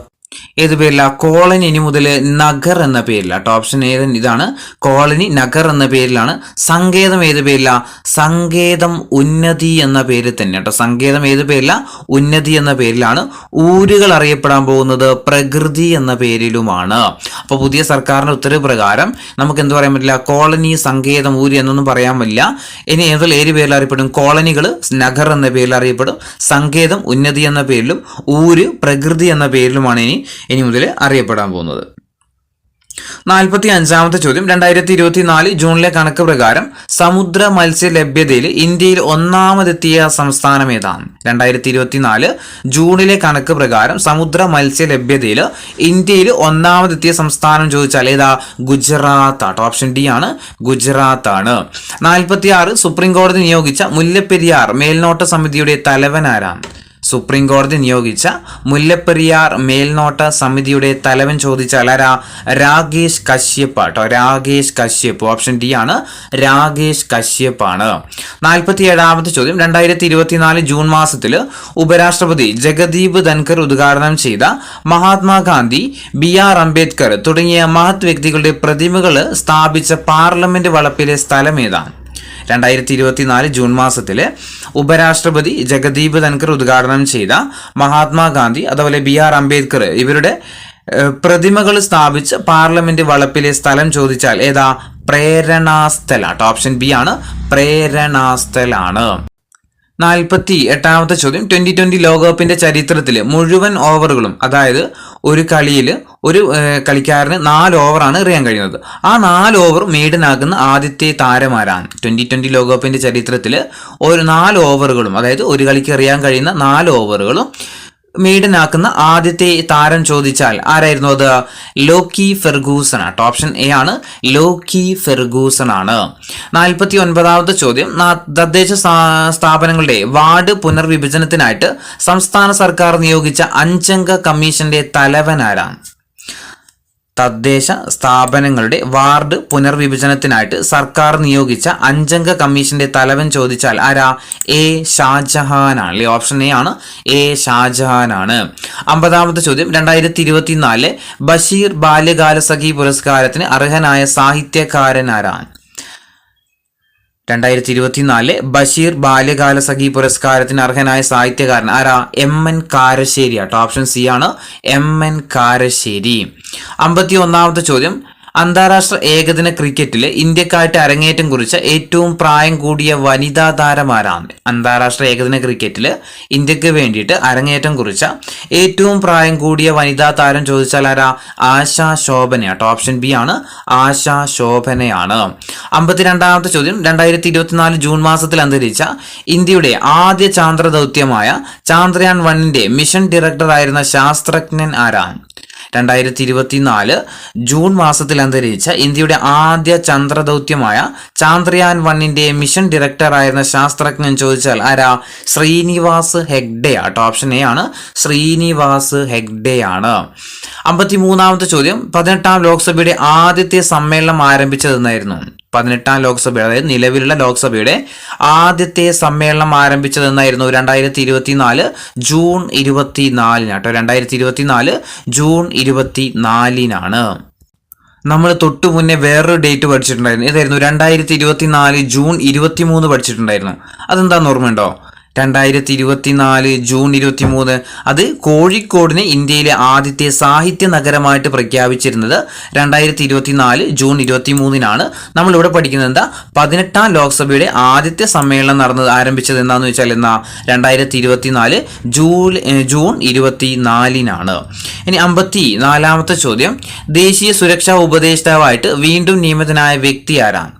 ഏത് പേരില്ല? കോളനി ഇനി മുതൽ നഗർ എന്ന പേരില്ല. ഓപ്ഷൻ ഇതാണ്. കോളനി നഗർ എന്ന പേരിലാണ്. സങ്കേതം ഏത് പേരില്ല? സങ്കേതം ഉന്നതി എന്ന പേരിൽ തന്നെ കേട്ടോ. സങ്കേതം ഏത് പേരില്ല? ഉന്നതി എന്ന പേരിലാണ്. ഊരുകൾ അറിയപ്പെടാൻ പോകുന്നത് പ്രകൃതി എന്ന പേരിലുമാണ്. അപ്പോൾ പുതിയ സർക്കാരിന്റെ ഉത്തരവ് പ്രകാരം നമുക്ക് എന്ത് പറയാൻ പറ്റില്ല? കോളനി, സങ്കേതം, ഊര് എന്നൊന്നും പറയാൻ പറ്റില്ല. ഇനി ഏതൊരു ഏത് പേരിൽ അറിയപ്പെടും? കോളനികൾ നഗർ എന്ന പേരിൽ അറിയപ്പെടും, സങ്കേതം ഉന്നതി എന്ന പേരിലും, ഊര് പ്രകൃതി എന്ന പേരിലുമാണ് ഇനി മുതൽ അറിയപ്പെടാൻ പോകുന്നത്. 45ാമത്തെ ചോദ്യം, 2024 ജൂണിലെ കണക്ക് പ്രകാരം സമുദ്ര മത്സ്യ ലഭ്യതയിൽ ഇന്ത്യയിൽ ഒന്നാമതെത്തിയ സംസ്ഥാനം ഏതാണ്? 2024 ജൂണിലെ കണക്ക് പ്രകാരം സമുദ്ര മത്സ്യ ലഭ്യതയിൽ ഇന്ത്യയിൽ ഒന്നാമതെത്തിയ സംസ്ഥാനം ചോദിച്ചാൽ ഏതാ? ഗുജറാത്ത് ആട്ടോ. ഓപ്ഷൻ ഡി ആണ്, ഗുജറാത്ത് ആണ്. 46 സുപ്രീം കോടതി നിയോഗിച്ച മുല്ലപ്പെരിയാർ മേൽനോട്ട സമിതിയുടെ തലവൻ ആരാണ്? സുപ്രീം കോടതി നിയോഗിച്ച മുല്ലപ്പെരിയാർ മേൽനോട്ട സമിതിയുടെ തലവൻ ചോദിച്ചാൽ ആരാ? രാകേഷ് കശ്യപ് ആട്ടോ. രാകേഷ് കശ്യപ്. ഓപ്ഷൻ ഡി ആണ്, രാകേഷ് കശ്യപ് ആണ്. 47ാമത്തെ ചോദ്യം, 2024 ജൂൺ മാസത്തിൽ ഉപരാഷ്ട്രപതി ജഗദീപ് ധൻകർ ഉദ്ഘാടനം ചെയ്ത മഹാത്മാഗാന്ധി, BR അംബേദ്കർ തുടങ്ങിയ മഹത് വ്യക്തികളുടെ പ്രതിമകൾ സ്ഥാപിച്ച പാർലമെന്റ് വളപ്പിലെ സ്ഥലം ഏതാണ്? 2024 ജൂൺ മാസത്തിൽ ഉപരാഷ്ട്രപതി ജഗദീപ് ധൻകർ ഉദ്ഘാടനം ചെയ്ത മഹാത്മാഗാന്ധി അതുപോലെ BR അംബേദ്കർ ഇവരുടെ പ്രതിമകൾ സ്ഥാപിച്ച് പാർലമെന്റ് വളപ്പിലെ സ്ഥലം ചോദിച്ചാൽ ഏതാ? പ്രേരണാസ്ഥലാണ്. ഓപ്ഷൻ ബി ആണ്, പ്രേരണാസ്ഥലാണ്. 48ാമത്തെ ചോദ്യം, 2020 ലോകകപ്പിന്റെ ചരിത്രത്തിൽ മുഴുവൻ ഓവറുകളും, അതായത് ഒരു കളിയിൽ ഒരു കളിക്കാരന് 4 ഓവറാണ് എറിയാൻ കഴിയുന്നത്. ആ 4 ഓവർ മെയ്ഡനാകുന്ന ആദ്യത്തെ താരമാരാണ്? 2020 ലോകകപ്പിന്റെ ചരിത്രത്തിൽ ഒരു 4 ഓവറുകളും, അതായത് ഒരു കളിക്ക് എറിയാൻ കഴിയുന്ന 4 ഓവറുകളും മെയ്ഡനാക്കുന്ന ആദ്യത്തെ താരം ചോദിച്ചാൽ ആരായിരുന്നു അത്? ലോക്കി ഫെർഗൂസൺ ആണ്. ഓപ്ഷൻ എ ആണ്, ലോക്കി ഫെർഗൂസൺ ആണ്. 49ാമത്തെ ചോദ്യം, തദ്ദേശ സ്ഥാപനങ്ങളുടെ വാർഡ് പുനർവിഭജനത്തിനായിട്ട് സംസ്ഥാന സർക്കാർ നിയോഗിച്ച 5-അംഗ കമ്മീഷന്റെ തലവൻ ആരാണ്? തദ്ദേശ സ്ഥാപനങ്ങളുടെ വാർഡ് പുനർവിഭജനത്തിനായിട്ട് സർക്കാർ നിയോഗിച്ച 5-അംഗ കമ്മീഷന്റെ തലവൻ ചോദിച്ചാൽ ആരാ? എ ഷാജഹാൻ ആണ്. ഓപ്ഷൻ എ ആണ്, എ ഷാജഹാൻ ആണ്. 50ാമത്തെ ചോദ്യം, 2024 ബഷീർ ബാല്യകാലസഖി പുരസ്കാരത്തിന് അർഹനായ സാഹിത്യകാരൻ ആരാണ്? 2024 ബഷീർ ബാല്യകാലസഖി പുരസ്കാരത്തിന് അർഹനായ സാഹിത്യകാരൻ ആരാ? MN കാരശ്ശേരി ആട്ടോ. ഓപ്ഷൻ സി ആണ്, MN കാരശ്ശേരി. 51ാമത്തെ ചോദ്യം, അന്താരാഷ്ട്ര ഏകദിന ക്രിക്കറ്റിൽ ഇന്ത്യക്കായിട്ട് അരങ്ങേറ്റം കുറിച്ച ഏറ്റവും പ്രായം കൂടിയ വനിതാ താരമാരാണ്? അന്താരാഷ്ട്ര ഏകദിന ക്രിക്കറ്റിൽ ഇന്ത്യക്ക് വേണ്ടിയിട്ട് അരങ്ങേറ്റം കുറിച്ച ഏറ്റവും പ്രായം കൂടിയ വനിതാ താരം ചോദിച്ചാൽ ആരാ? ആശാ ശോഭനയാട്ടോ. ഓപ്ഷൻ ബി ആണ്, ആശാ ശോഭനയാണ്. 52ാമത്തെ ചോദ്യം, 2024 ജൂൺ മാസത്തിൽ അന്തരിച്ച ഇന്ത്യയുടെ ആദ്യ ചാന്ദ്ര ദൗത്യമായ ചാന്ദ്രയാൻ 1ന്റെ മിഷൻ ഡയറക്ടർ ആയിരുന്ന ശാസ്ത്രജ്ഞൻ ആരാണ്? 2024 ജൂൺ മാസത്തിൽ അന്തരിച്ച ഇന്ത്യയുടെ ആദ്യ ചന്ദ്രദൗത്യമായ ചാന്ദ്രയാൻ 1ന്റെ മിഷൻ ഡയറക്ടർ ആയിരുന്ന ശാസ്ത്രജ്ഞൻ ചോദിച്ചാൽ ആരാ? ശ്രീനിവാസ് ഹെഗ്ഡെ ആട്ടോ. ഓപ്ഷൻ എ ആണ്, ശ്രീനിവാസ് ഹെഗ്ഡെ ആണ്. 53ാമത്തെ ചോദ്യം, 18ാം ലോക്സഭയുടെ ആദ്യത്തെ സമ്മേളനം ആരംഭിച്ചതെന്നായിരുന്നു? 18ാം ലോക്സഭ, അതായത് നിലവിലുള്ള ലോക്സഭയുടെ ആദ്യത്തെ സമ്മേളനം ആരംഭിച്ചതെന്നായിരുന്നു? 2024 ജൂൺ 24 കേട്ടോ. 2024 ജൂൺ 24 നമ്മൾ തൊട്ടു മുന്നേ വേറൊരു ഡേറ്റ് പഠിച്ചിട്ടുണ്ടായിരുന്നു. ഏതായിരുന്നു? 2024 ജൂൺ 23 പഠിച്ചിട്ടുണ്ടായിരുന്നു. അതെന്താന്ന് ഓർമ്മയുണ്ടോ? 2024 ജൂൺ 23 അത് കോഴിക്കോടിനെ ഇന്ത്യയിലെ ആദ്യത്തെ സാഹിത്യ നഗരമായിട്ട് പ്രഖ്യാപിച്ചിരുന്നത് 2024 ജൂൺ 23 നമ്മളിവിടെ പഠിക്കുന്നത് എന്താ? 18ാം ലോക്സഭയുടെ ആദ്യത്തെ സമ്മേളനം ആരംഭിച്ചത് എന്താണെന്ന് വെച്ചാൽ 2024 ജൂൺ 24 ഇനി 54ാമത്തെ ചോദ്യം, ദേശീയ സുരക്ഷാ ഉപദേഷ്ടാവായിട്ട് വീണ്ടും നിയമിതനായ വ്യക്തി ആരാണ്?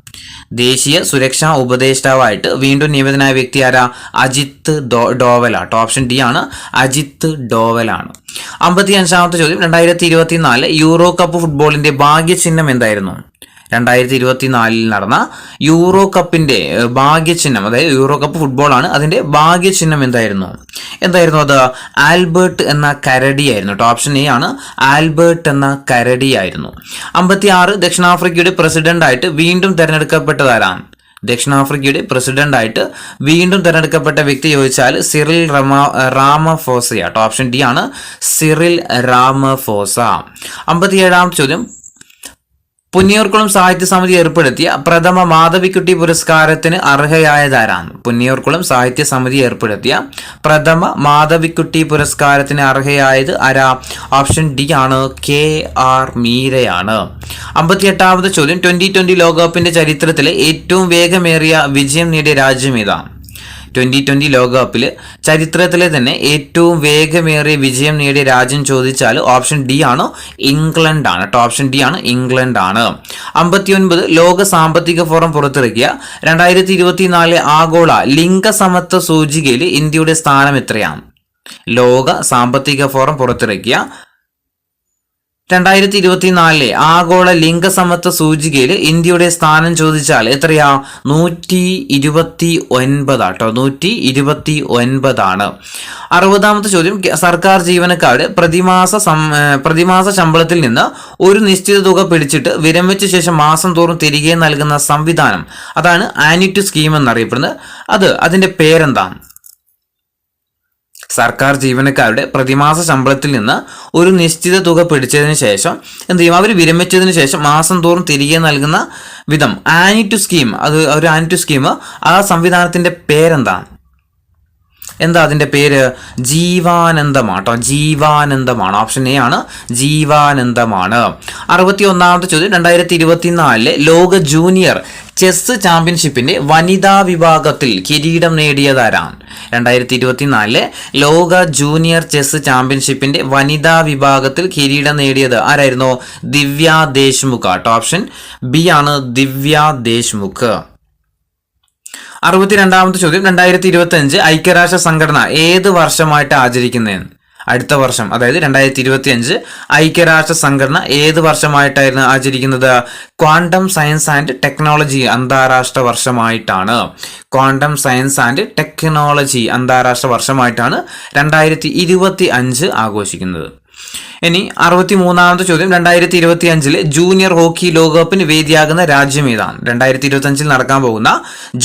ദേശീയ സുരക്ഷാ ഉപദേഷ്ടാവായിട്ട് വീണ്ടും നിയമിതനായ വ്യക്തി ആരാ? അജിത് ഡോവൽ ആട്ടോ. ഓപ്ഷൻ ഡി ആണ്, അജിത് ഡോവൽ ആണ്. 55ാമത്തെ ചോദ്യം, 2024 യൂറോ കപ്പ് ഫുട്ബോളിന്റെ ഭാഗ്യചിഹ്നം എന്തായിരുന്നു? 2024 നടന്ന യൂറോ കപ്പിന്റെ ഭാഗ്യചിഹ്നം, അതായത് യൂറോ കപ്പ് ഫുട്ബോളാണ്, അതിന്റെ ഭാഗ്യചിഹ്നം എന്തായിരുന്നു? അത് ആൽബർട്ട് എന്ന കരടിയായിരുന്നു. ഓപ്ഷൻ എ ആണ്, ആൽബർട്ട് എന്ന കരടിയായിരുന്നു. 56 ദക്ഷിണാഫ്രിക്കയുടെ പ്രസിഡന്റായിട്ട് വീണ്ടും തെരഞ്ഞെടുക്കപ്പെട്ടതാരാണ്? ദക്ഷിണാഫ്രിക്കയുടെ പ്രസിഡന്റായിട്ട് വീണ്ടും തെരഞ്ഞെടുക്കപ്പെട്ട വ്യക്തി ചോദിച്ചാൽ സിറിൽ റാമഫോസയാട്ടോ. ഓപ്ഷൻ ഡി ആണ്, സിറിൽ റാമഫോസ. 57ാമത്തെ ചോദ്യം, പുന്നിയൂർക്കുളം സാഹിത്യ സമിതി ഏർപ്പെടുത്തിയ പ്രഥമ മാധവിക്കുട്ടി പുരസ്കാരത്തിന് അർഹയായതാരാണ്? പുന്നിയൂർക്കുളം സാഹിത്യ സമിതി ഏർപ്പെടുത്തിയ പ്രഥമ മാധവിക്കുട്ടി പുരസ്കാരത്തിന് അർഹയായത് ആരാ? ഓപ്ഷൻ ഡി ആണ്, KR മീരയാണ്. 58ാമത്തെ ചോദ്യം, 2020 ലോകകപ്പിന്റെ ചരിത്രത്തിലെ ഏറ്റവും വേഗമേറിയ വിജയം നേടിയ രാജ്യം ഏതാണ്? 2020 ലോകകപ്പിൽ ചരിത്രത്തിലെ തന്നെ ഏറ്റവും വേഗമേറിയ വിജയം നേടിയ രാജ്യം ചോദിച്ചാൽ ഓപ്ഷൻ ഡി ആണ്, ഇംഗ്ലണ്ട് ആണ്. ഓപ്ഷൻ ഡി ആണ്, ഇംഗ്ലണ്ട് ആണ്. 59 ലോക സാമ്പത്തിക ഫോറം പുറത്തിറക്കിയ 2024 ആഗോള ലിംഗസമത്വ സൂചികയിൽ ഇന്ത്യയുടെ സ്ഥാനം എത്രയാണ്? ലോക സാമ്പത്തിക ഫോറം പുറത്തിറക്കിയ 2024 ആഗോള ലിംഗസമത്വ സൂചികയിൽ ഇന്ത്യയുടെ സ്ഥാനം ചോദിച്ചാൽ എത്രയാ? 129 ആട്ടോ. 129 ആണ്. 60ാമത്തെ ചോദ്യം, സർക്കാർ ജീവനക്കാരുടെ പ്രതിമാസ ശമ്പളത്തിൽ നിന്ന് ഒരു നിശ്ചിത തുക പിടിച്ചിട്ട് വിരമിച്ച ശേഷം മാസം തോറും തിരികെ നൽകുന്ന സംവിധാനം, അതാണ് ആന്വിറ്റി സ്കീം എന്നറിയപ്പെടുന്നത്. അതിന്റെ പേരെന്താണ്? സർക്കാർ ജീവനക്കാരുടെ പ്രതിമാസ ശമ്പളത്തിൽ നിന്ന് ഒരു നിശ്ചിത തുക പിടിച്ചതിന് ശേഷം എന്ത് ചെയ്യും? അവർ വിരമിച്ചതിന് ശേഷം മാസം തോറും തിരികെ നൽകുന്ന വിധം ആന്വിറ്റി സ്കീം, അത് ഒരു ആന്വിറ്റി സ്കീം, ആ സംവിധാനത്തിന്റെ പേരെന്താണ്? അതിന്റെ പേര്? ജീവാനന്ദമാട്ടോ. ജീവാനന്ദമാണ്. ഓപ്ഷൻ എ ആണ്, ജീവാനന്ദമാണ്. 61ാമത്തെ ചോദ്യം, 2024 ലോക ജൂനിയർ ചെസ് ചാമ്പ്യൻഷിപ്പിന്റെ വനിതാ വിഭാഗത്തിൽ കിരീടം നേടിയതാരാണ്? 2024 ലോക ജൂനിയർ ചെസ് ചാമ്പ്യൻഷിപ്പിന്റെ വനിതാ വിഭാഗത്തിൽ കിരീടം നേടിയത് ആരായിരുന്നു? ദിവ്യ ദേശ്മുഖ് ആട്ടോ. ഓപ്ഷൻ ബി ആണ്, ദിവ്യ ദേശ്മുഖ്. 62ാമത്തെ ചോദ്യം, 2025 ഐക്യരാഷ്ട്ര സംഘടന ഏത് വർഷമായിട്ട് ആചരിക്കുന്നതെന്ന്? അടുത്ത വർഷം, അതായത് 2025 ഐക്യരാഷ്ട്ര സംഘടന ഏത് വർഷമായിട്ടായിരുന്നു ആചരിക്കുന്നത്? ക്വാണ്ടം സയൻസ് ആൻഡ് ടെക്നോളജി അന്താരാഷ്ട്ര വർഷമായിട്ടാണ്. ക്വാണ്ടം സയൻസ് ആൻഡ് ടെക്നോളജി അന്താരാഷ്ട്ര വർഷമായിട്ടാണ് 2025 ആഘോഷിക്കുന്നത്. ഇനി 63ാമത്തെ ചോദ്യം, 2025 ജൂനിയർ ഹോക്കി ലോകകപ്പിന് വേദിയാകുന്ന രാജ്യം ഏതാണ്? 2025 നടക്കാൻ പോകുന്ന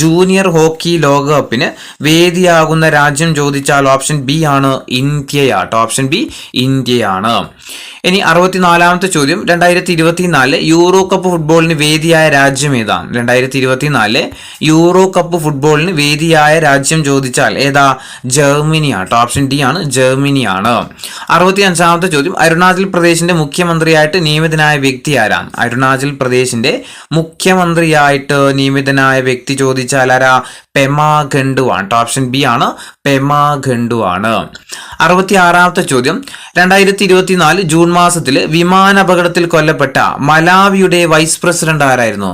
ജൂനിയർ ഹോക്കി ലോകകപ്പിന് വേദിയാകുന്ന രാജ്യം ചോദിച്ചാൽ ഓപ്ഷൻ ബി ആണ്, ഇന്ത്യയാട്ടോ. ഓപ്ഷൻ ബി, ഇന്ത്യയാണ്. ഇനി 64ാമത്തെ ചോദ്യം, 2024 യൂറോ കപ്പ് ഫുട്ബോളിന് വേദിയായ രാജ്യം ഏതാണ്? 2024 യൂറോ കപ്പ് ഫുട്ബോളിന് വേദിയായ രാജ്യം ചോദിച്ചാൽ ഏതാ? ജർമ്മനിയാട്ടോ. ഓപ്ഷൻ ഡി ആണ്, ജർമ്മനിയാണ്. 65ാമത്തെ ചോദ്യം, അരുണാചൽ പ്രദേശിന്റെ മുഖ്യമന്ത്രിയായിട്ട് നിയമിതനായ വ്യക്തി ആരാണ്? അരുണാചൽ പ്രദേശിന്റെ മുഖ്യമന്ത്രിയായിട്ട് നിയമിതനായ വ്യക്തി ചോദിച്ചാൽ ആരാ? പെമാ ഖണ്ഡു ആണ്. ഓപ്ഷൻ ബി ആണ്, പെമാ ഖണ്ഡു ആണ്. 66ാമത്തെ ചോദ്യം, 2024 ജൂൺ മാസത്തിൽ വിമാനാപകടത്തിൽ കൊല്ലപ്പെട്ട മലാവിയുടെ വൈസ് പ്രസിഡന്റ് ആരായിരുന്നു?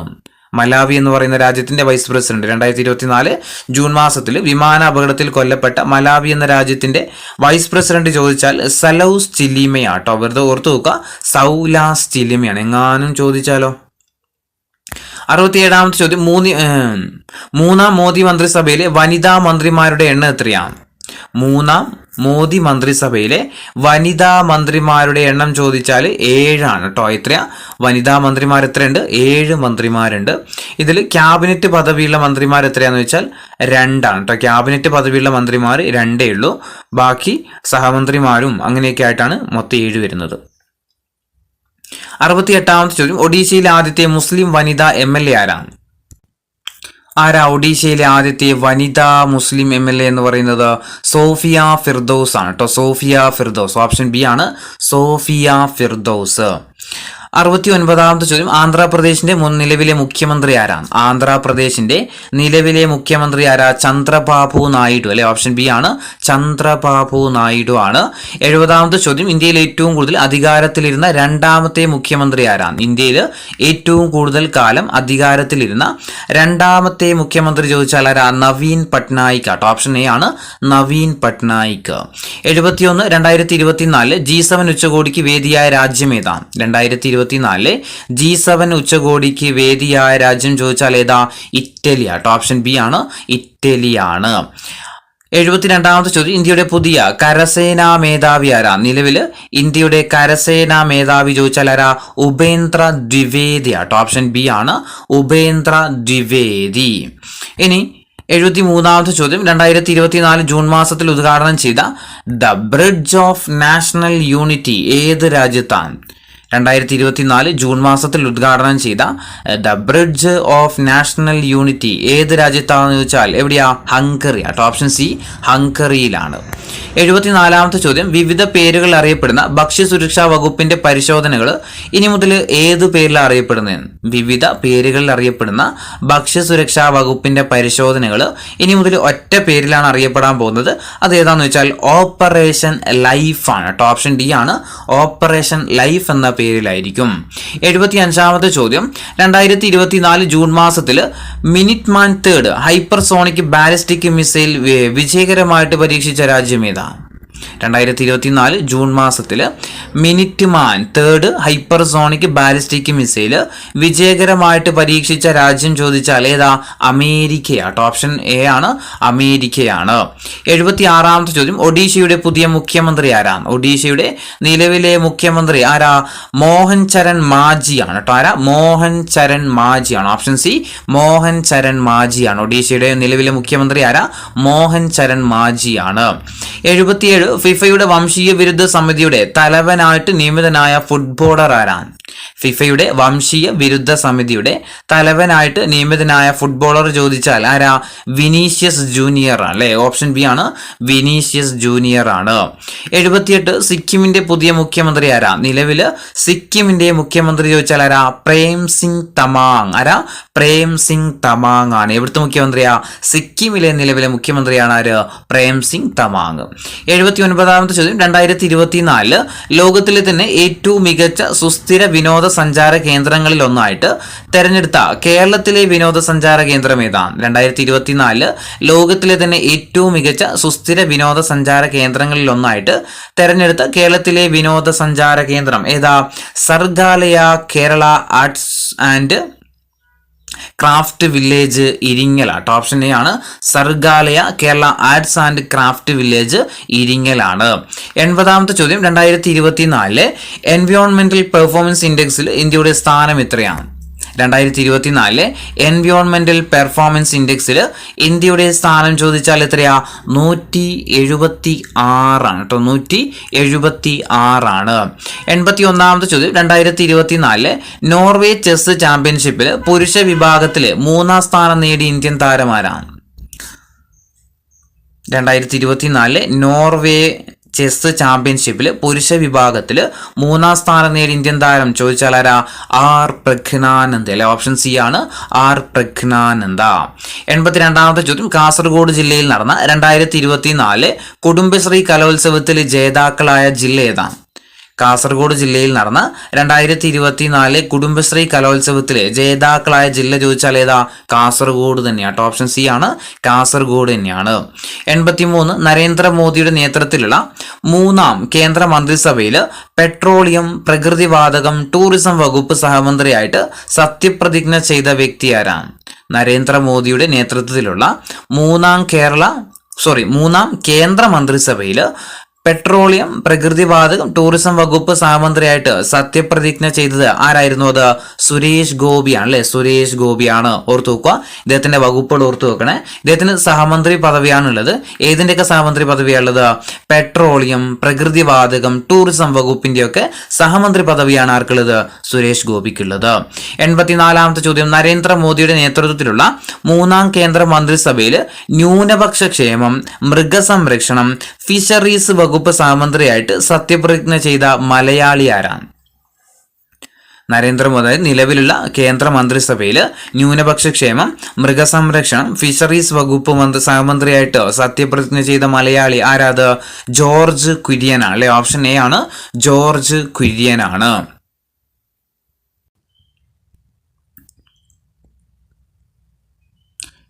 മലാവി എന്ന് പറയുന്ന രാജ്യത്തിന്റെ വൈസ് പ്രസിഡന്റ് 2024 ജൂൺ മാസത്തിൽ വിമാനാപകടത്തിൽ കൊല്ലപ്പെട്ട മലാവി എന്ന രാജ്യത്തിന്റെ വൈസ് പ്രസിഡന്റ് ചോദിച്ചാൽ സലൌസ് ചിലിമയാട്ടോ. വെറുതെ ഓർത്തു നോക്കുക, സൗലാസ് ചിലിമയാണ്. എങ്ങാനും ചോദിച്ചാലോ? 67ാമത്തെ ചോദ്യം, മൂന്നാം മോദി മന്ത്രിസഭയിലെ വനിതാ മന്ത്രിമാരുടെ എണ്ണം എത്രയാണ്? മൂന്നാം മോദി മന്ത്രിസഭയിലെ വനിതാ മന്ത്രിമാരുടെ എണ്ണം ചോദിച്ചാൽ 7 ആണ് കേട്ടോ. എത്രയാ? വനിതാ മന്ത്രിമാർ എത്രയുണ്ട്? 7 മന്ത്രിമാരുണ്ട്. ഇതിൽ ക്യാബിനറ്റ് പദവിയുള്ള മന്ത്രിമാർ എത്രയാന്ന് വെച്ചാൽ 2 ആണ് കേട്ടോ. ക്യാബിനറ്റ് പദവിയുള്ള മന്ത്രിമാർ 2 ഉള്ളൂ. ബാക്കി സഹമന്ത്രിമാരും അങ്ങനെയൊക്കെ ആയിട്ടാണ് മൊത്തം 7 വരുന്നത്. 68ാമത്തെ ചോദ്യം, ഒഡീഷയിലെ ആദ്യത്തെ മുസ്ലിം വനിതാ MLA ആരാണ്? ഒഡീഷയിലെ ആദ്യത്തെ വനിതാ മുസ്ലിം MLA എന്ന് പറയുന്നത് സോഫിയ ഫിർദൌസ് ആണ് കേട്ടോ. സോഫിയ ഫിർദൌസ്. ഓപ്ഷൻ ബി ആണ്, സോഫിയ ഫിർദൌസ്. 69ാമത്തെ ചോദ്യം, ആന്ധ്രാപ്രദേശിന്റെ നിലവിലെ മുഖ്യമന്ത്രി ആരാണ്? ആന്ധ്രാപ്രദേശിന്റെ നിലവിലെ മുഖ്യമന്ത്രി ആരാ? ചന്ദ്രബാബു നായിഡു അല്ലെ. ഓപ്ഷൻ ബി ആണ്, ചന്ദ്രബാബു നായിഡു ആണ്. 70ാമത്തെ ചോദ്യം, ഇന്ത്യയിൽ ഏറ്റവും കൂടുതൽ അധികാരത്തിലിരുന്ന രണ്ടാമത്തെ മുഖ്യമന്ത്രി ആരാണ്? ഇന്ത്യയിൽ ഏറ്റവും കൂടുതൽ കാലം അധികാരത്തിലിരുന്ന രണ്ടാമത്തെ മുഖ്യമന്ത്രി ചോദിച്ചാൽ ആരാ? നവീൻ പട്നായിക് ആട്ടോ. ഓപ്ഷൻ എ ആണ്, നവീൻ പട്നായിക്. 71 2024 G7 ഉച്ചകോടിക്ക് വേദിയായ രാജ്യം ഏതാണ്? 2024 2024 G7 ഉച്ചകോടിക്ക് വേദിയായ രാജ്യം ചോദിച്ചാൽ ഏതാ? ഇറ്റലിയാട്ടോ. ഓപ്ഷൻ ബി ആണ്, ഇറ്റലിയാണ്. 72ാമത്തെ ചോദ്യം, ഇന്ത്യയുടെ പുതിയ കരസേനാ മേധാവി ആരാ? നിലവിൽ ഇന്ത്യയുടെ കരസേനാ മേധാവി ചോദിച്ചാൽ ആരാ? ഉപേന്ദ്ര ദ്വിവേദി ആട്ടോ. ഓപ്ഷൻ ബി ആണ്, ഉപേന്ദ്ര ദ്വിവേദി. ഇനി 73ാമത്തെ ചോദ്യം, 2024 ജൂൺ മാസത്തിൽ ഉദ്ഘാടനം ചെയ്ത the bridge of national unity ഏത് രാജ്യത്താണ്? 2024 ജൂൺ മാസത്തിൽ ഉദ്ഘാടനം ചെയ്ത the bridge of national unity ഏത് രാജ്യത്താണെന്ന് ചോദിച്ചാൽ എവിടെയാ? ഹംഗറി ആട്ടോ. Option C, ഹംഗറിയിലാണ്. 74ാമത്തെ ചോദ്യം, വിവിധ പേരുകൾ അറിയപ്പെടുന്ന ഭക്ഷ്യസുരക്ഷാ വകുപ്പിന്റെ പരിശോധനകൾ ഇനി മുതൽ ഏത് പേരിലാണ് അറിയപ്പെടുന്നത്? വിവിധ പേരുകളിൽ അറിയപ്പെടുന്ന ഭക്ഷ്യസുരക്ഷാ വകുപ്പിന്റെ പരിശോധനകൾ ഇനി മുതൽ ഒറ്റ പേരിലാണ് അറിയപ്പെടാൻ പോകുന്നത്. അത് ഏതാണെന്ന് വെച്ചാൽ ഓപ്പറേഷൻ ലൈഫ് ആണ് കേട്ടോ. ഓപ്ഷൻ ഡി ആണ്, ഓപ്പറേഷൻ ലൈഫ് എന്ന പേരിലായിരിക്കും. 75ാമത്തെ ചോദ്യം, 2024 ജൂൺ മാസത്തിൽ മിനിറ്റ് മാൻ തേർഡ് ഹൈപ്പർസോണിക് ബാലിസ്റ്റിക് മിസൈൽ വിജയകരമായിട്ട് പരീക്ഷിച്ച രാജ്യം ഏതാ? 2024 ജൂൺ മാസത്തിൽ മിനിറ്റ് മാൻ തേർഡ് ഹൈപ്പർസോണിക് ബാലിസ്റ്റിക് മിസൈൽ വിജയകരമായിട്ട് പരീക്ഷിച്ച രാജ്യം ചോദിച്ചാൽ ഏതാ? അമേരിക്കയാട്ടോ. ഓപ്ഷൻ എ ആണ്, അമേരിക്കയാണ്. 76ാമത്തെ ചോദ്യം, ഒഡീഷയുടെ പുതിയ മുഖ്യമന്ത്രി ആരാണ്? ഒഡീഷയുടെ നിലവിലെ മുഖ്യമന്ത്രി ആരാ? മോഹൻ ചരൺ മാജിയാണ് കേട്ടോ. ആരാ? മോഹൻ ചരൺ മാജിയാണ്. ഓപ്ഷൻ സി, മോഹൻ ചരൺ മാജിയാണ്. ഒഡീഷയുടെ നിലവിലെ മുഖ്യമന്ത്രി ആരാ? മോഹൻ ചരൺ മാജിയാണ്. 77 ഫിഫയുടെ വംശീയ വിരുദ്ധ സമിതിയുടെ തലവനായിട്ട് നിയമിതനായ ഫുട്ബോളർ ആരാണ്? ഫിഫയുടെ വംശീയ വിരുദ്ധ സമിതിയുടെ തലവനായിട്ട് നിയമിതനായ ഫുട്ബോളർ ചോദിച്ചാൽ ആരാ? വിനീഷ്യസ് ജൂനിയർ ആണ് അല്ലേ. ഓപ്ഷൻ ബി ആണ്, വിനീഷ്യസ് ജൂനിയർ ആണ്. 78 സിക്കിമിന്റെ പുതിയ മുഖ്യമന്ത്രി ആരാ? നിലവിൽ സിക്കിമിന്റെ മുഖ്യമന്ത്രി ചോദിച്ചാൽ ആരാ? പ്രേം സിംഗ് തമാങ്. ആരാ? പ്രേം സിംഗ് തമാങ് ആണ്. എവിടുത്തെ മുഖ്യമന്ത്രിയാ? സിക്കിമിലെ നിലവിലെ മുഖ്യമന്ത്രിയാണ് ആര്? പ്രേം സിംഗ് തമാങ്. 79ാമത്തെ ചോദ്യം, 2024 ലോകത്തിലെ തന്നെ ഏറ്റവും മികച്ച സുസ്ഥിര വിനോദസഞ്ചാര കേന്ദ്രങ്ങളിൽ ഒന്നായിട്ട് തെരഞ്ഞെടുത്ത കേരളത്തിലെ വിനോദസഞ്ചാര കേന്ദ്രം ഏതാണ്? 2024 ലോകത്തിലെ തന്നെ ഏറ്റവും മികച്ച സുസ്ഥിര വിനോദസഞ്ചാര കേന്ദ്രങ്ങളിൽ ഒന്നായിട്ട് തെരഞ്ഞെടുത്ത കേരളത്തിലെ വിനോദസഞ്ചാര കേന്ദ്രം ഏതാ? Sargaalaya Kerala arts and craft village ഇരിങ്ങലാട്ടോ. ഓപ്ഷൻ എ ആണ്, Sargaalaya Kerala arts and craft village ഇരിങ്ങലാണ്. 80ാമത്തെ ചോദ്യം, 2024 എൻവയോൺമെന്റൽ പെർഫോമൻസ് ഇൻഡെക്സിൽ ഇന്ത്യയുടെ സ്ഥാനം എത്രയാണ്? 2024 എൻവയോൺമെന്റൽ പെർഫോമൻസ് ഇൻഡെക്സിൽ ഇന്ത്യയുടെ സ്ഥാനം ചോദിച്ചാൽ എത്രയാ? 176 ആണ് കേട്ടോ. 176 ആണ്. 81ാമത്തെ ചോദ്യം, 2024 നോർവേ ചെസ് ചാമ്പ്യൻഷിപ്പിൽ പുരുഷ വിഭാഗത്തിൽ 3ാം സ്ഥാനം നേടിയ ഇന്ത്യൻ താരമാരാണ്? 2024 നോർവേ ചെസ് ചാമ്പ്യൻഷിപ്പിൽ പുരുഷ വിഭാഗത്തിൽ 3ാം സ്ഥാനം നേടിയ ഇന്ത്യൻ താരം ചോദിച്ചാൽ ആരാ? ആർ പ്രജ്ഞാനന്ദ അല്ലെ. ഓപ്ഷൻ സി ആണ്, ആർ പ്രജ്ഞാനന്ദ. 82ാമത്തെ ചോദ്യം, കാസർഗോഡ് ജില്ലയിൽ നടന്ന 2024 കുടുംബശ്രീ കലോത്സവത്തിൽ ജേതാക്കളായ ജില്ല ഏതാണ്? കാസർഗോഡ് ജില്ലയിൽ നടന്ന 2024 കുടുംബശ്രീ കലോത്സവത്തിലെ ജേതാക്കളായ ജില്ല ചോദിച്ചാൽ ഏതാ? കാസർഗോഡ് തന്നെയാട്ടോ. ഓപ്ഷൻ സി ആണ്, കാസർഗോഡ് തന്നെയാണ്. 83 നരേന്ദ്രമോദിയുടെ നേതൃത്വത്തിലുള്ള 3ാം കേന്ദ്ര മന്ത്രിസഭയിൽ പെട്രോളിയം, പ്രകൃതിവാതകം, ടൂറിസം വകുപ്പ് സഹമന്ത്രിയായിട്ട് സത്യപ്രതിജ്ഞ ചെയ്ത വ്യക്തി ആരാണ്? നരേന്ദ്രമോദിയുടെ നേതൃത്വത്തിലുള്ള 3ാം കേന്ദ്ര മന്ത്രിസഭയിൽ പെട്രോളിയം, പ്രകൃതിവാതകം, ടൂറിസം വകുപ്പ് സഹമന്ത്രിയായിട്ട് സത്യപ്രതിജ്ഞ ചെയ്തത് ആരായിരുന്നു? അത് സുരേഷ് ഗോപിയാണ് അല്ലെ. സുരേഷ് ഗോപിയാണ്. ഓർത്തു വെക്കുക, ഇദ്ദേഹത്തിന്റെ വകുപ്പുകൾ ഓർത്തു വെക്കണേ. ഇദ്ദേഹത്തിന് സഹമന്ത്രി പദവിയാണുള്ളത്. ഏതിന്റെയൊക്കെ സഹമന്ത്രി പദവിയാണുള്ളത്? പെട്രോളിയം, പ്രകൃതിവാതകം, ടൂറിസം വകുപ്പിന്റെയൊക്കെ സഹമന്ത്രി പദവിയാണ് ആർക്കുള്ളത്? സുരേഷ് ഗോപിക്കുള്ളത്. 84ാമത്തെ ചോദ്യം, നരേന്ദ്രമോദിയുടെ നേതൃത്വത്തിലുള്ള 3ാം കേന്ദ്ര മന്ത്രിസഭയിൽ ന്യൂനപക്ഷ ക്ഷേമം, മൃഗസംരക്ഷണം, ഫിഷറീസ് വകുപ്പ് സഹമന്ത്രിയായിട്ട് സത്യപ്രതിജ്ഞ ചെയ്ത മലയാളി ആരാണ്? നരേന്ദ്രമോദി നിലവിലുള്ള കേന്ദ്ര മന്ത്രിസഭയിൽ ന്യൂനപക്ഷ ക്ഷേമം, മൃഗസംരക്ഷണം, ഫിഷറീസ് വകുപ്പ് സഹമന്ത്രിയായിട്ട് സത്യപ്രതിജ്ഞ ചെയ്ത മലയാളി ആരാത്? ജോർജ് കുര്യൻ ആണ് അല്ലെ. ഓപ്ഷൻ എ ആണ്, ജോർജ് കുര്യൻ ആണ്.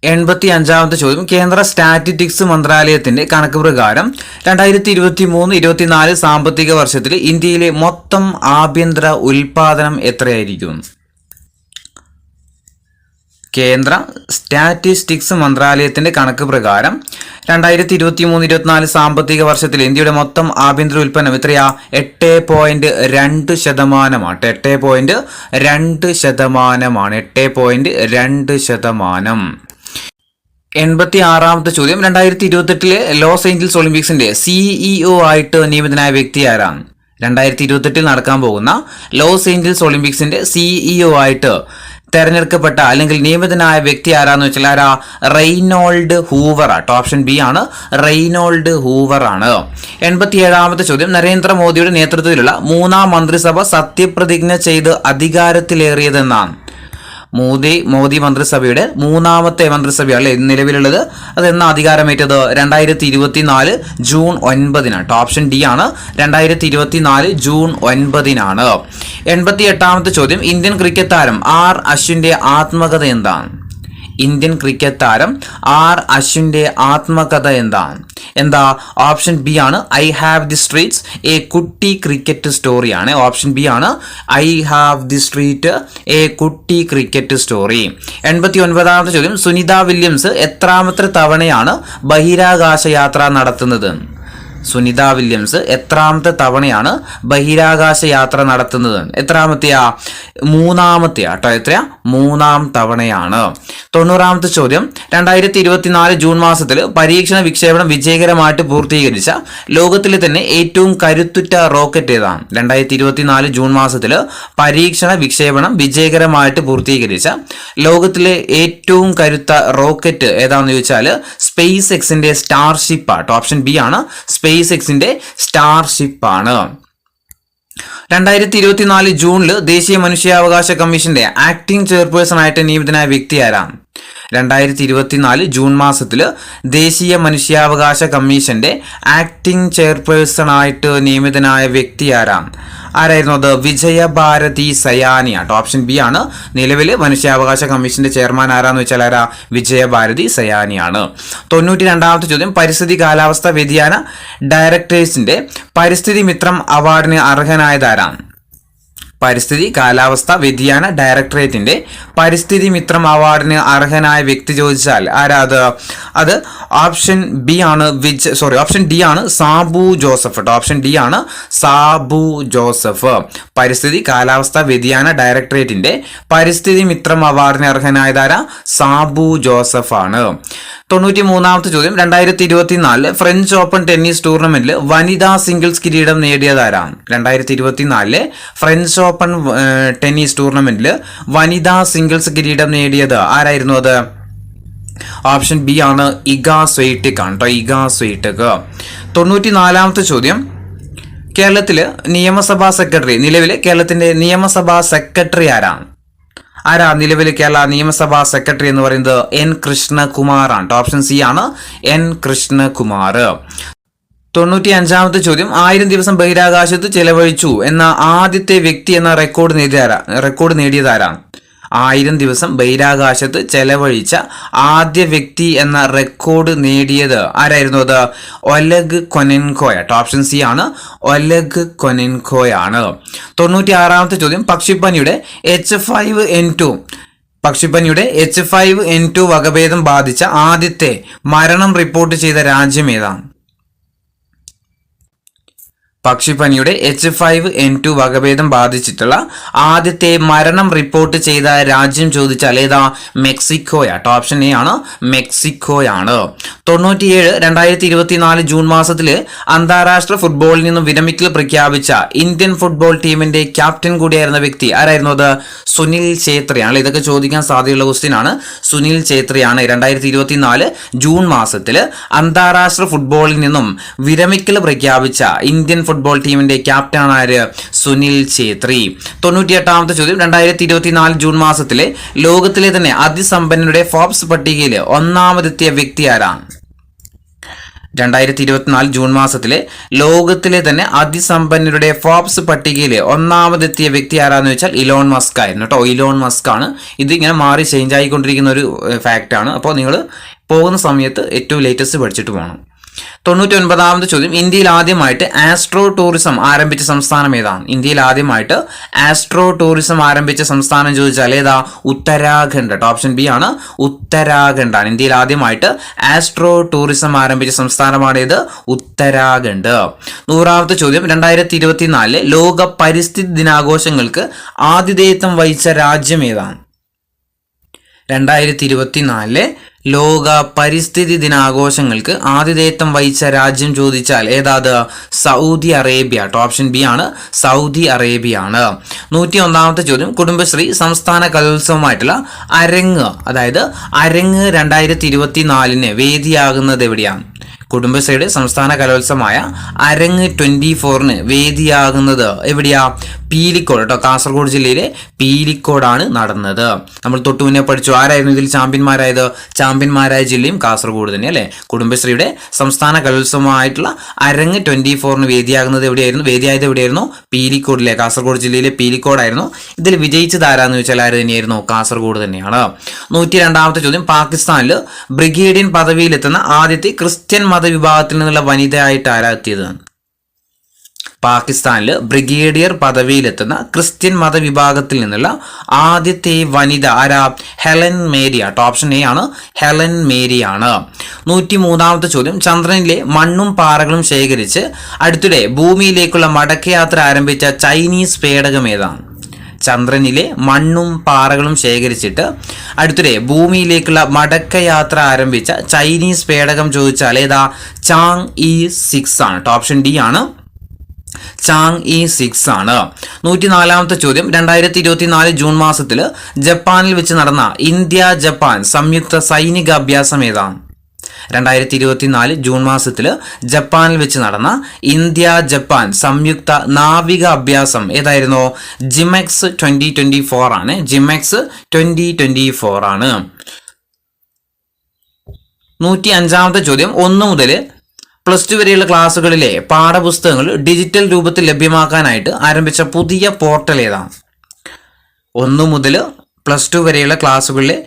85-ാമത്തെ ചോദ്യം, കേന്ദ്ര സ്റ്റാറ്റിസ്റ്റിക്സ് മന്ത്രാലയത്തിന്റെ കണക്ക് പ്രകാരം 2023-24 സാമ്പത്തിക വർഷത്തിൽ ഇന്ത്യയിലെ മൊത്തം ആഭ്യന്തര ഉൽപാദനം എത്രയായിരിക്കും? കേന്ദ്ര സ്റ്റാറ്റിസ്റ്റിക്സ് മന്ത്രാലയത്തിന്റെ കണക്ക് പ്രകാരം 2023-24 സാമ്പത്തിക വർഷത്തിൽ ഇന്ത്യയുടെ മൊത്തം ആഭ്യന്തര ഉൽപ്പന്നം എത്രയാ? 8.2%. 8.2%. 86-ാമത്തെ ചോദ്യം, 2028 ലോസ് ഏഞ്ചൽസ് ഒളിമ്പിക്സിന്റെ CEO ആയിട്ട് നിയമിതനായ വ്യക്തി ആരാണ്? 2028 നടക്കാൻ പോകുന്ന ലോസ് ഏഞ്ചൽസ് ഒളിമ്പിക്സിന്റെ CEO ആയിട്ട് തെരഞ്ഞെടുക്കപ്പെട്ട അല്ലെങ്കിൽ നിയമിതനായ വ്യക്തി ആരാന്ന് വെച്ചാൽ ആരാ? റെയ്നോൾഡ് ഹൂവർ ആട്ടോ. ഓപ്ഷൻ ബി ആണ്, റെയ്നോൾഡ് ഹൂവർ ആണ്. 87-ാമത്തെ ചോദ്യം, നരേന്ദ്രമോദിയുടെ നേതൃത്വത്തിലുള്ള 3-ാം മന്ത്രിസഭ സത്യപ്രതിജ്ഞ ചെയ്ത് അധികാരത്തിലേറിയതെന്നാണ്? മോദി മന്ത്രിസഭയുടെ 3-ാമത്തെ മന്ത്രിസഭ അല്ലെ നിലവിലുള്ളത്. അതെന്നാ അധികാരമേറ്റത്? 2024 ജൂൺ 9-നാണ്. ഓപ്ഷൻ ഡി ആണ്, 2024 ജൂൺ 9-നാണ്. 88-ാമത്തെ ചോദ്യം, ഇന്ത്യൻ ക്രിക്കറ്റ് താരം ആർ അശ്വിന്റെ ആത്മകഥ എന്താണ്? ഇന്ത്യൻ ക്രിക്കറ്റ് താരം ആർ അശ്വിന്റെ ആത്മകഥ എന്താണ്? എന്താ? ഓപ്ഷൻ ബി ആണ്, I have the streets A കുട്ടി ക്രിക്കറ്റ് സ്റ്റോറിയാണ്. ഓപ്ഷൻ ബി ആണ്, I have the street A കുട്ടി ക്രിക്കറ്റ് സ്റ്റോറി. 89-ാമത്തെ ചോദ്യം, സുനിത വില്യംസ് എത്രാമത്തെ തവണയാണ് ബഹിരാകാശ യാത്ര നടത്തുന്നത്? സുനിത വില്യംസ് എത്രാമത്തെ തവണയാണ് ബഹിരാകാശ യാത്ര നടത്തുന്നത്? എത്രാമത്തെയാ? 3-ാമത്തെയാ കേട്ടോ. എത്രയാ? 3-ാം തവണയാണ്. 90-ാമത്തെ ചോദ്യം, 2024 ജൂൺ മാസത്തിൽ പരീക്ഷണ വിക്ഷേപണം വിജയകരമായിട്ട് പൂർത്തീകരിച്ച ലോകത്തിലെ തന്നെ ഏറ്റവും കരുത്തുറ്റ റോക്കറ്റ് ഏതാണ്? 2024 ജൂൺ മാസത്തിൽ പരീക്ഷണ വിക്ഷേപണം വിജയകരമായിട്ട് പൂർത്തീകരിച്ച ലോകത്തിലെ ഏറ്റവും കരുത്ത റോക്കറ്റ് ഏതാണെന്ന് ചോദിച്ചാൽ സ്പേസ് എക്സിന്റെ സ്റ്റാർഷിപ്പ് ആട്ടോ. ഓപ്ഷൻ ബി ആണ്, സ്പേസ് എക്സിന്റെ സ്റ്റാർഷിപ്പ് ആണ്. 2024 ജൂണിൽ ദേശീയ മനുഷ്യാവകാശ കമ്മീഷന്റെ ആക്ടിംഗ് ചെയർപേഴ്സൺ ആയിട്ട് നിയമിതനായ വ്യക്തി ആരാണ്? 2024 ജൂൺ മാസത്തിൽ ദേശീയ മനുഷ്യാവകാശ കമ്മീഷന്റെ ആക്ടിംഗ് ചെയർപേഴ്സൺ ആയിട്ട് നിയമിതനായ വ്യക്തി ആരാണ്? ആരായിരുന്നു അത്? വിജയഭാരതി സയാനി ആട്ടോ. ഓപ്ഷൻ ബി ആണ്, നിലവിൽ മനുഷ്യാവകാശ കമ്മീഷന്റെ ചെയർമാൻ ആരാന്ന് വെച്ചാൽ ആരാ? വിജയഭാരതി സയാനിയാണ്. 92-ാമത്തെ ചോദ്യം, പരിസ്ഥിതി കാലാവസ്ഥ വ്യതിയാന ഡയറക്ടറേറ്റ്സിന്റെ പരിസ്ഥിതി മിത്രം അവാർഡിന് അർഹനായതാരാണ്? പരിസ്ഥിതി കാലാവസ്ഥ വ്യതിയാന ഡയറക്ടറേറ്റിന്റെ പരിസ്ഥിതി മിത്രം അവാർഡിന് അർഹനായ വ്യക്തി ചോദിച്ചാൽ ആരാ അത്? ഓപ്ഷൻ ബി ആണ്, ഓപ്ഷൻ ഡി ആണ്, സാബു ജോസഫ് കേട്ടോ. ഓപ്ഷൻ ഡി ആണ്, സാബു ജോസഫ്. പരിസ്ഥിതി കാലാവസ്ഥ വ്യതിയാന ഡയറക്ടറേറ്റിന്റെ പരിസ്ഥിതി മിത്രം അവാർഡിന് അർഹനായതാരാ? സാബു ജോസഫ് ആണ്. 93-ാമത്തെ ചോദ്യം, 2024 ഫ്രഞ്ച് ഓപ്പൺ ടെന്നീസ് ടൂർണമെന്റിൽ വനിതാ സിംഗിൾസ് കിരീടം നേടിയതാരാണ്? 2024 ഫ്രഞ്ച് ഓപ്പൺ ടെന്നീസ് ടൂർണമെന്റിൽ വനിതാ സിംഗിൾസ് കിരീടം നേടിയത് ആരായിരുന്നു? അത് ഓപ്ഷൻ ബി ആണ്, ഇഗ സ്വൈറ്റക് ആണ് കേട്ടോ. ഇഗ സ്വൈറ്റക്. 94-ാമത്തെ ചോദ്യം, കേരളത്തില് നിയമസഭാ സെക്രട്ടറി, നിലവിലെ കേരളത്തിന്റെ നിയമസഭാ സെക്രട്ടറി ആരാണ്? നിലവിൽ കേരള നിയമസഭാ സെക്രട്ടറി എന്ന് പറയുന്നത് എൻ കൃഷ്ണകുമാർ ആണ്. ഓപ്ഷൻ സി ആണ്, എൻ കൃഷ്ണകുമാർ. 95-ാമത്തെ ചോദ്യം, 1000 ദിവസം ബഹിരാകാശത്ത് ചെലവഴിച്ചു എന്ന ആദ്യത്തെ വ്യക്തി എന്ന റെക്കോർഡ് നേടിയതാരാണ്? 1000 ദിവസം ബഹിരാകാശത്ത് ചെലവഴിച്ച ആദ്യ വ്യക്തി എന്ന റെക്കോർഡ് നേടിയത് ആരായിരുന്നു? അത് ഒലെഗ് കൊനെൻകോയ. ഓപ്ഷൻ സി ആണ്, ഒലെഗ് കൊനെൻകോയാണ്. 96-ാമത്തെ ചോദ്യം, പക്ഷിപ്പനിയുടെ H5N2 വകഭേദം ബാധിച്ച ആദ്യത്തെ മരണം റിപ്പോർട്ട് ചെയ്ത രാജ്യം ഏതാണ്? പക്ഷിപ്പനിയുടെ H5N2 വകഭേദം ബാധിച്ചിട്ടുള്ള ആദ്യത്തെ മരണം റിപ്പോർട്ട് ചെയ്ത രാജ്യം ചോദിച്ചാൽ ഏതാ? മെക്സിക്കോയാട്ടോ. ഓപ്ഷൻ എ ആണ്, മെക്സിക്കോയാണ്. 97 2024 ജൂൺ മാസത്തിൽ അന്താരാഷ്ട്ര ഫുട്ബോളിൽ നിന്നും വിരമിക്കൽ പ്രഖ്യാപിച്ച ഇന്ത്യൻ ഫുട്ബോൾ ടീമിന്റെ ക്യാപ്റ്റൻ കൂടിയായിരുന്ന വ്യക്തി ആരായിരുന്നു? അത് സുനിൽ ഛേത്രിയാണ്. ഇതൊക്കെ ചോദിക്കാൻ സാധ്യതയുള്ള ക്വസ്റ്റ്യൻ ആണ്. സുനിൽ ഛേത്രിയാണ് 2024 ജൂൺ മാസത്തിൽ അന്താരാഷ്ട്ര ഫുട്ബോളിൽ നിന്നും വിരമിക്കൽ പ്രഖ്യാപിച്ച ഇന്ത്യൻ ഫുട്ബോൾ ടീമിന്റെ ക്യാപ്റ്റൻ ആര്? സുനിൽ ഛേത്രി. 98-ാമത്തെ ചോദ്യം, 2024 ജൂൺ മാസത്തിലെ ലോകത്തിലെ തന്നെ അതിസമ്പന്നരുടെ ഫോർബ്സ് പട്ടികയിൽ ഒന്നാമതെത്തിയ വ്യക്തി ആരാണ്? 2024 ജൂൺ മാസത്തിലെ ലോകത്തിലെ തന്നെ അതിസമ്പന്നരുടെ ഫോബ്സ് പട്ടികയിലെ ഒന്നാമതെത്തിയ വ്യക്തി ആരാന്ന് വെച്ചാൽ ഇലോൺ മസ്ക് ആയിരുന്നു കേട്ടോ. ഇലോൺ മസ്ക് ആണ്. ഇത് ഇങ്ങനെ മാറി ചേഞ്ച് ആയിക്കൊണ്ടിരിക്കുന്ന ഒരു ഫാക്റ്റാണ്. അപ്പോൾ നിങ്ങൾ പോകുന്ന സമയത്ത് ഏറ്റവും ലേറ്റസ്റ്റ് പഠിച്ചിട്ട് പോകണം. 99ാമത്തെ ചോദ്യം, ഇന്ത്യയിൽ ആദ്യമായിട്ട് ആസ്ട്രോ ടൂറിസം ആരംഭിച്ച സംസ്ഥാനം ഏതാണ്? ഇന്ത്യയിൽ ആദ്യമായിട്ട് ആസ്ട്രോ ടൂറിസം ആരംഭിച്ച സംസ്ഥാനം ചോദിച്ചാൽ ഏതാ? ഉത്തരാഖണ്ഡ് കേട്ടോ. ഓപ്ഷൻ ബി ആണ്, ഉത്തരാഖണ്ഡാണ്. ഇന്ത്യയിൽ ആദ്യമായിട്ട് ആസ്ട്രോ ടൂറിസം ആരംഭിച്ച സംസ്ഥാനമാണ് ഇത്, ഉത്തരാഖണ്ഡ്. 100ാമത്തെ ചോദ്യം, 2024 ലോക പരിസ്ഥിതി ദിനാഘോഷങ്ങൾക്ക് ആതിഥേയത്വം വഹിച്ച രാജ്യം ഏതാണ്? 2024 ലോക പരിസ്ഥിതി ദിനാഘോഷങ്ങൾക്ക് ആതിഥേയത്വം വഹിച്ച രാജ്യം ചോദിച്ചാൽ ഏതാത്? സൗദി അറേബ്യ കേട്ടോ. ഓപ്ഷൻ ബി ആണ്, സൗദി അറേബ്യ ആണ്. 101ാമത്തെ ചോദ്യം, കുടുംബശ്രീ സംസ്ഥാന കലോത്സവമായിട്ടുള്ള അരങ്ങ്, അതായത് അരങ്ങ് 2024 വേദിയാകുന്നത് എവിടെയാണ്? കുടുംബശ്രീയുടെ സംസ്ഥാന കലോത്സവമായ അരങ്ങ് 24 വേദിയാകുന്നത് എവിടെയാ? പീലിക്കോട് കേട്ടോ. കാസർഗോഡ് ജില്ലയിലെ പീലിക്കോടാണ് നടന്നത്. നമ്മൾ തൊട്ടു മുന്നേ പഠിച്ചു ആരായിരുന്നു ഇതിൽ ചാമ്പ്യന്മാരായത്? ചാമ്പ്യന്മാരായ ജില്ലയും കാസർഗോഡ് തന്നെ അല്ലേ. കുടുംബശ്രീയുടെ സംസ്ഥാന കലോത്സവമായിട്ടുള്ള അരങ്ങ് 24 വേദിയാകുന്നത് എവിടെയായിരുന്നു? വേദിയായത് എവിടെയായിരുന്നു? പീലിക്കോടിലെ, കാസർഗോഡ് ജില്ലയിലെ പീലിക്കോടായിരുന്നു. ഇതിൽ വിജയിച്ചത് ആരാന്ന് ചോദിച്ചാൽ ആര് തന്നെയായിരുന്നു? കാസർഗോഡ് തന്നെയാണ്. 102ാമത്തെ ചോദ്യം, പാകിസ്ഥാനിൽ ബ്രിഗേഡിയൻ പദവിയിലെത്തുന്ന ആദ്യത്തെ ക്രിസ്ത്യൻ മതവിഭാഗത്തിൽ നിന്നുള്ള വനിതയായിട്ട് ആരാ എത്തിയത്? പാകിസ്ഥാനിൽ ബ്രിഗേഡിയർ പദവിയിലെത്തുന്ന ക്രിസ്ത്യൻ മതവിഭാഗത്തിൽ നിന്നുള്ള ആദ്യത്തെ വനിത ആരാ? ഹെലൻ മേരി ആട്ടോ. ഓപ്ഷൻ എ ആണ്, ഹെലൻ മേരി ആണ്. 103ാമത്തെ ചോദ്യം, ചന്ദ്രനിലെ മണ്ണും പാറകളും ശേഖരിച്ച് അടുത്തിടെ ഭൂമിയിലേക്കുള്ള മടക്കയാത്ര ആരംഭിച്ച ചൈനീസ് പേടകം ഏതാണ്? ചന്ദ്രനിലെ മണ്ണും പാറകളും ശേഖരിച്ചിട്ട് അടുത്തിടെ ഭൂമിയിലേക്കുള്ള മടക്കയാത്ര ആരംഭിച്ച ചൈനീസ് പേടകം ചോദിച്ചാൽ ഏതാ? ചാങ്-E-6 ആണ്. ഓപ്ഷൻ ഡി ആണ്, ചാങ്-E-6 ആണ്. 104ാമത്തെ ചോദ്യം, 2024 ജൂൺ മാസത്തിൽ ജപ്പാനിൽ വെച്ച് നടന്ന ഇന്ത്യ ജപ്പാൻ സംയുക്ത സൈനിക അഭ്യാസം ഏതാണ്? 2024 ജൂൺ മാസത്തിൽ ജപ്പാനിൽ വെച്ച് നടന്ന ഇന്ത്യ ജപ്പാൻ സംയുക്ത നാവിക അഭ്യാസം ഏതായിരുന്നു? ജിമെക്സ് 2024 ആണ്. ജിമെക്സ് 2024 ആണ്. 105ാമത്തെ ചോദ്യം, 1 മുതൽ +2 വരെയുള്ള ക്ലാസ്സുകളിലെ പാഠപുസ്തകങ്ങൾ ഡിജിറ്റൽ രൂപത്തിൽ ലഭ്യമാക്കാനായിട്ട് ആരംഭിച്ച പുതിയ പോർട്ടൽ ഏതാണ്? 1 മുതൽ +2 വരെയുള്ള ക്ലാസ്സുകളിലെ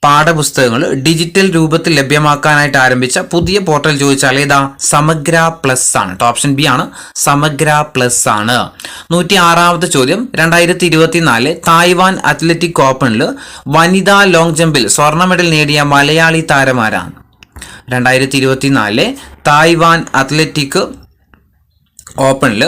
പാഠപുസ്തകങ്ങൾ ഡിജിറ്റൽ രൂപത്തിൽ ലഭ്യമാക്കാനായിട്ട് ആരംഭിച്ച പുതിയ പോർട്ടൽ ചോദിച്ചാൽ ഏതാ? സമഗ്ര പ്ലസ് ആണ്. ഓപ്ഷൻ ബി ആണ്, സമഗ്ര പ്ലസ് ആണ്. 106ാമത്തെ ചോദ്യം, 2024 തായ്വാൻ അത്ലറ്റിക് ഓപ്പണിൽ വനിതാ ലോങ് ജമ്പിൽ സ്വർണ്ണ മെഡൽ നേടിയ മലയാളി താരമാരാണ്? 2024 തായ്വാൻ അത്ലറ്റിക് ഓപ്പണിൽ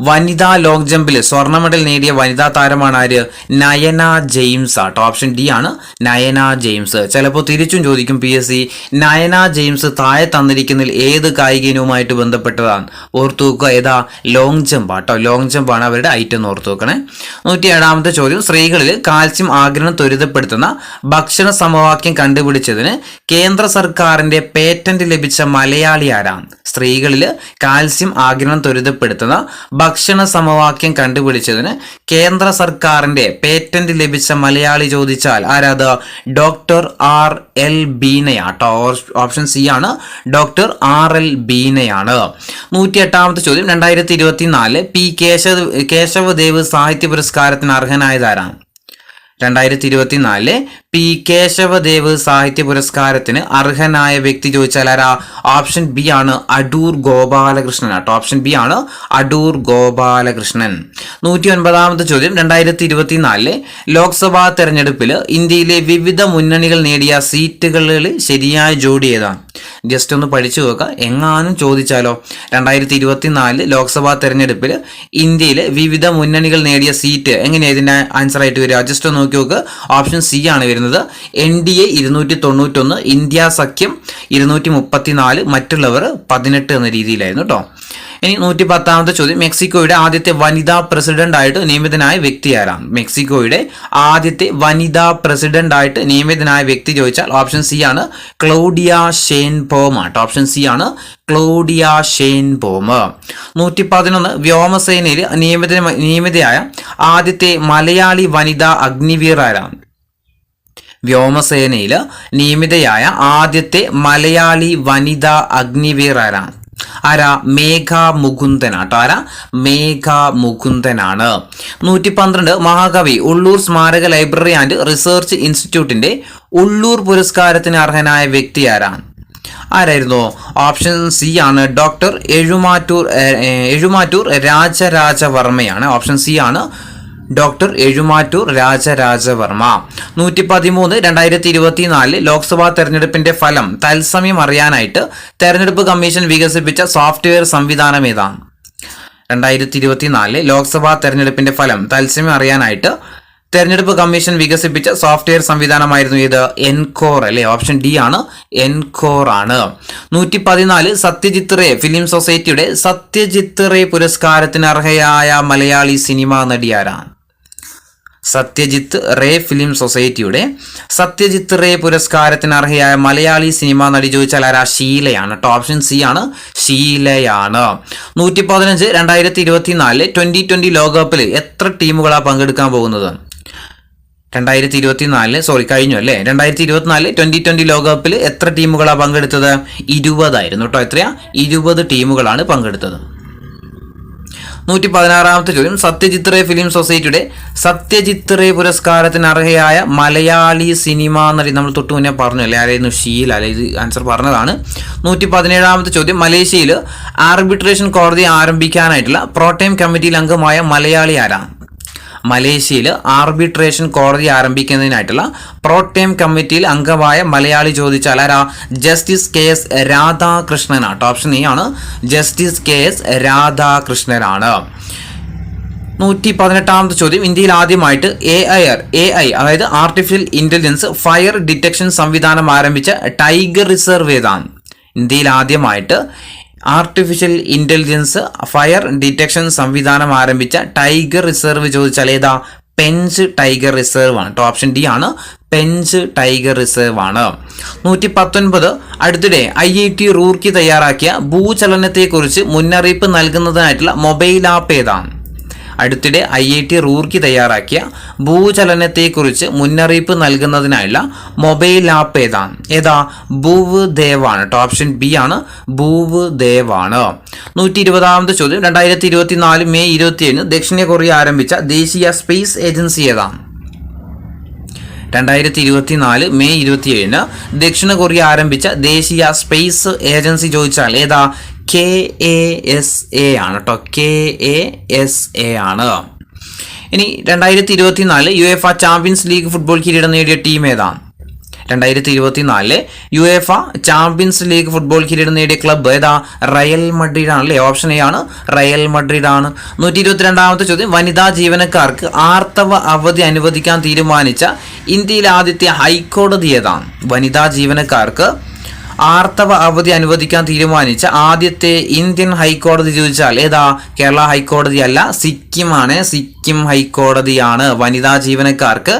വനിതാ ലോങ് ജമ്പിൽ സ്വർണ്ണ മെഡൽ നേടിയ വനിതാ താരമാണ് ആര്? നയന ജെയിംസ് ആട്ടോ. ഓപ്ഷൻ ഡി ആണ്, നയന ജെയിംസ്. ചിലപ്പോൾ തിരിച്ചും ചോദിക്കും PSC, നയന ജെയിംസ് താഴെ തന്നിരിക്കുന്നതിൽ ഏത് കായിക ഇനവുമായിട്ട് ബന്ധപ്പെട്ടതാണ്? ഓർത്തു വെക്കുക, ഏതാ? ലോങ് ജമ്പ് ആട്ടോ. ലോങ് ജമ്പ് ആണ് അവരുടെ ഐറ്റം ഓർത്തു വെക്കണേ. 107ാമത്തെ ചോദ്യം, സ്ത്രീകളിൽ കാൽസ്യം ആഗിരണം ത്വരിതപ്പെടുത്തുന്ന ഭക്ഷണ സമവാക്യം കണ്ടുപിടിച്ചതിന് കേന്ദ്ര സർക്കാരിന്റെ പേറ്റന്റ് ലഭിച്ച മലയാളി ആരാണ്? സ്ത്രീകളിൽ കാൽസ്യം ആഗിരണം ത്വരിതപ്പെടുത്തുന്ന ഭക്ഷണ സമവാക്യം കണ്ടുപിടിച്ചതിന് കേന്ദ്ര സർക്കാരിന്റെ പേറ്റന്റ് ലഭിച്ച മലയാളി ചോദിച്ചാൽ ആരാത്? Doctor RL ബീനയാട്ടോ. ഓപ്ഷൻ സി ആണ്, ഡോക്ടർ RL ബീനയാണ്. 108ാമത്തെ ചോദ്യം, 2024 P കേശവദേവ് സാഹിത്യ പുരസ്കാരത്തിന് അർഹനായതാരാണ്? 2024 P കേശവദേവ് സാഹിത്യ പുരസ്കാരത്തിന് അർഹനായ വ്യക്തി ചോദിച്ചാൽ ആരാ? ഓപ്ഷൻ ബി ആണ്, അടൂർ ഗോപാലകൃഷ്ണൻ ആട്ടോ. ഓപ്ഷൻ ബി ആണ്, അടൂർ ഗോപാലകൃഷ്ണൻ. 109ാമത്തെ ചോദ്യം, 2024 ലോക്സഭാ തെരഞ്ഞെടുപ്പിൽ ഇന്ത്യയിലെ വിവിധ മുന്നണികൾ നേടിയ സീറ്റുകളിൽ ശരിയായ ജോഡി ഏതാണ്? ജസ്റ്റ് ഒന്ന് പഠിച്ചു നോക്കുക, എങ്ങാനും ചോദിച്ചാലോ. 2024 ലോക്സഭാ തെരഞ്ഞെടുപ്പിൽ ഇന്ത്യയിലെ വിവിധ മുന്നണികൾ നേടിയ സീറ്റ് എങ്ങനെയാണ് ഇതിന്റെ ആൻസർ ആയിട്ട് വരിക? ജസ്റ്റ് ഒന്ന് നോക്കി നോക്ക്. ഓപ്ഷൻ സി ആണ് വരുന്നത്. NDA 291, ഇന്ത്യ സഖ്യം 234, മറ്റുള്ളവർ 18 എന്ന രീതിയിലായിരുന്നു കേട്ടോ. ഇനി 110ാമത്തെ ചോദ്യം, മെക്സിക്കോയുടെ ആദ്യത്തെ വനിതാ പ്രസിഡന്റ് ആയിട്ട് നിയമിതനായ വ്യക്തി ആരാണ്? മെക്സിക്കോയുടെ ആദ്യത്തെ വനിതാ പ്രസിഡന്റ് ആയിട്ട് നിയമിതനായ വ്യക്തി ചോദിച്ചാൽ ഓപ്ഷൻ സി ആണ്, ക്ലോഡിയ ഷെയ്ൻബോം ആട്ടോ. ഓപ്ഷൻ സി ആണ്, ക്ലോഡിയ ഷെയ്ൻബോം. 111 വ്യോമസേനയിൽ നിയമിതയായ ആദ്യത്തെ മലയാളി വനിതാ അഗ്നിവീർ ആരാണ്? വ്യോമസേനയിൽ നിയമിതയായ ആദ്യത്തെ മലയാളി വനിതാ അഗ്നിവീർ ആരാ മേഘ മുകുന്ദനാട്ടോ. ആരാ? മേഘ മുകുന്ദനാണ്. 112 മഹാകവി ഉള്ളൂർ സ്മാരക ലൈബ്രറി ആൻഡ് റിസർച്ച് ഇൻസ്റ്റിറ്റ്യൂട്ടിന്റെ ഉള്ളൂർ പുരസ്കാരത്തിന് അർഹനായ വ്യക്തി ആരായിരുന്നു? ഓപ്ഷൻ സി ആണ് ഡോക്ടർ എഴുമാറ്റൂർ രാജരാജവർമ്മയാണ്. ഓപ്ഷൻ സി ആണ് ഡോക്ടർ എഴുമാറ്റൂർ രാജരാജവർമ്മ. 113 2024 ലോക്സഭാ തെരഞ്ഞെടുപ്പിന്റെ ഫലം തത്സമയം അറിയാനായിട്ട് തെരഞ്ഞെടുപ്പ് കമ്മീഷൻ വികസിപ്പിച്ച സോഫ്റ്റ്വെയർ സംവിധാനം ഏതാണ്? 2024 ലോക്സഭാ തെരഞ്ഞെടുപ്പിന്റെ ഫലം തത്സമയം അറിയാനായിട്ട് തെരഞ്ഞെടുപ്പ് കമ്മീഷൻ വികസിപ്പിച്ച സോഫ്റ്റ്വെയർ സംവിധാനമായിരുന്നു ഇത് എൻകോർ അല്ലെ. ഓപ്ഷൻ ഡി ആണ്, എൻകോർ ആണ്. 114 സത്യജിത്ത് റേ ഫിലിം സൊസൈറ്റിയുടെ സത്യജിത്ത് റേ പുരസ്കാരത്തിന് അർഹയായ മലയാളി സിനിമാ നടി ആരാണ്? സത്യജിത്ത് റേ ഫിലിം സൊസൈറ്റിയുടെ സത്യജിത്ത് റേ പുരസ്കാരത്തിന് അർഹയായ മലയാളി സിനിമാ നടി ചോദിച്ചാൽ ആരാ? ഷീലയാണ് കേട്ടോ. ഓപ്ഷൻ സി ആണ്, ഷീലയാണ്. 115 2024 2020 ലോകകപ്പിൽ എത്ര ടീമുകളാണ് പങ്കെടുക്കാൻ പോകുന്നത്? 2024 കഴിഞ്ഞു അല്ലേ. 2024 2020 ലോകകപ്പിൽ എത്ര ടീമുകളാണ് പങ്കെടുത്തത്? 20 ആയിരുന്നു കേട്ടോ. എത്രയാ? 20 ടീമുകളാണ് പങ്കെടുത്തത്. 116 ചോദ്യം സത്യജിത്ത് റേ ഫിലിം സൊസൈറ്റിയുടെ സത്യജിത്ത് റേ പുരസ്കാരത്തിന് അർഹയായ മലയാളി സിനിമാ നടി നമ്മൾ തൊട്ടു മുന്നേ പറഞ്ഞു അല്ലേ. ആരായിരുന്നു? ഷീല അല്ലെ. ഇത് ആൻസർ പറഞ്ഞതാണ്. 117 ചോദ്യം മലേഷ്യയിൽ ആർബിട്രേഷൻ കോടതി ആരംഭിക്കാനായിട്ടുള്ള പ്രോടൈം കമ്മിറ്റിയിൽ അംഗമായ മലയാളി ആരാണ്? മലേഷ്യയിൽ ആർബിട്രേഷൻ കോടതി ആരംഭിക്കുന്നതിനായിട്ടുള്ള പ്രോടൈം കമ്മിറ്റിയിൽ അംഗമായ മലയാളി ചോദിച്ചാൽ ആരാ? Justice KS രാധാകൃഷ്ണനാണ്. ഓപ്ഷൻ എ ആണ്, ജസ്റ്റിസ് KS രാധാകൃഷ്ണനാണ്. 118 ചോദ്യം ഇന്ത്യയിൽ ആദ്യമായിട്ട് AI അതായത് ആർട്ടിഫിഷ്യൽ ഇന്റലിജൻസ് ഫയർ ഡിറ്റക്ഷൻ സംവിധാനം ആരംഭിച്ച ടൈഗർ റിസർവ് ഏതാണ്? ഇന്ത്യയിൽ ആദ്യമായിട്ട് ആർട്ടിഫിഷ്യൽ ഇന്റലിജൻസ് ഫയർ ഡിറ്റക്ഷൻ സംവിധാനം ആരംഭിച്ച ടൈഗർ റിസർവ് ചോദിച്ചാൽ ഏതാ? പെഞ്ച് ടൈഗർ റിസർവ് ആണ്. ഓപ്ഷൻ ഡി ആണ്, പെഞ്ച് ടൈഗർ റിസർവ് ആണ്. 119 അടുത്തിടെ IIT റൂർക്കി തയ്യാറാക്കിയ ഭൂചലനത്തെക്കുറിച്ച് മുന്നറിയിപ്പ് നൽകുന്നതിനായിട്ടുള്ള മൊബൈൽ ആപ്പ് ഏതാണ്? അടുത്തിടെ IIT റൂർക്കി തയ്യാറാക്കിയ ഭൂചലനത്തെക്കുറിച്ച് മുന്നറിയിപ്പ് നൽകുന്നതിനായുള്ള മൊബൈൽ ആപ്പ് ഏതാ? ഭൂവ് ദേവാണ്. ഓപ്ഷൻ ബി ആണ്, ഭൂവ് ദേവാണ്. 120 ചോദ്യം 2024 മെയ് 27 ദക്ഷിണ കൊറിയ ആരംഭിച്ച ദേശീയ സ്പേസ് ഏജൻസി ഏതാണ്? 2024 മെയ് 27 ദക്ഷിണ കൊറിയ ആരംഭിച്ച ദേശീയ സ്പേസ് ഏജൻസി ചോദിച്ചാൽ ഏതാ? KASA ആണ് കേട്ടോ. KASA ആണ്. ഇനി 2024 UEFA ചാമ്പ്യൻസ് ലീഗ് ഫുട്ബോൾ കിരീടം നേടിയ ടീം ഏതാണ്? 2024 UEFA ചാമ്പ്യൻസ് ലീഗ് ഫുട്ബോൾ കിരീടം നേടിയ ക്ലബ്ബ് ഏതാ? റയൽ മഡ്രിഡ് ആണല്ലേ. ഓപ്ഷൻ എ ആണ്, റയൽ മഡ്രിഡ് ആണ്. 122 ചോദ്യം വനിതാ ജീവനക്കാർക്ക് ആർത്തവ അവധി അനുവദിക്കാൻ തീരുമാനിച്ച ഇന്ത്യയിലെ ആദ്യത്തെ ഹൈക്കോടതി ഏതാണ്? വനിതാ ജീവനക്കാർക്ക് ആർത്തവ അവധി അനുവദിക്കാൻ തീരുമാനിച്ച ആദ്യത്തെ ഇന്ത്യൻ ഹൈക്കോടതി ചോദിച്ചാൽ ഏതാ? കേരള ഹൈക്കോടതി അല്ല, സിക്കിം ആണ്. സിക്കിം ഹൈക്കോടതിയാണ്. വനിതാ ജീവനക്കാർക്ക്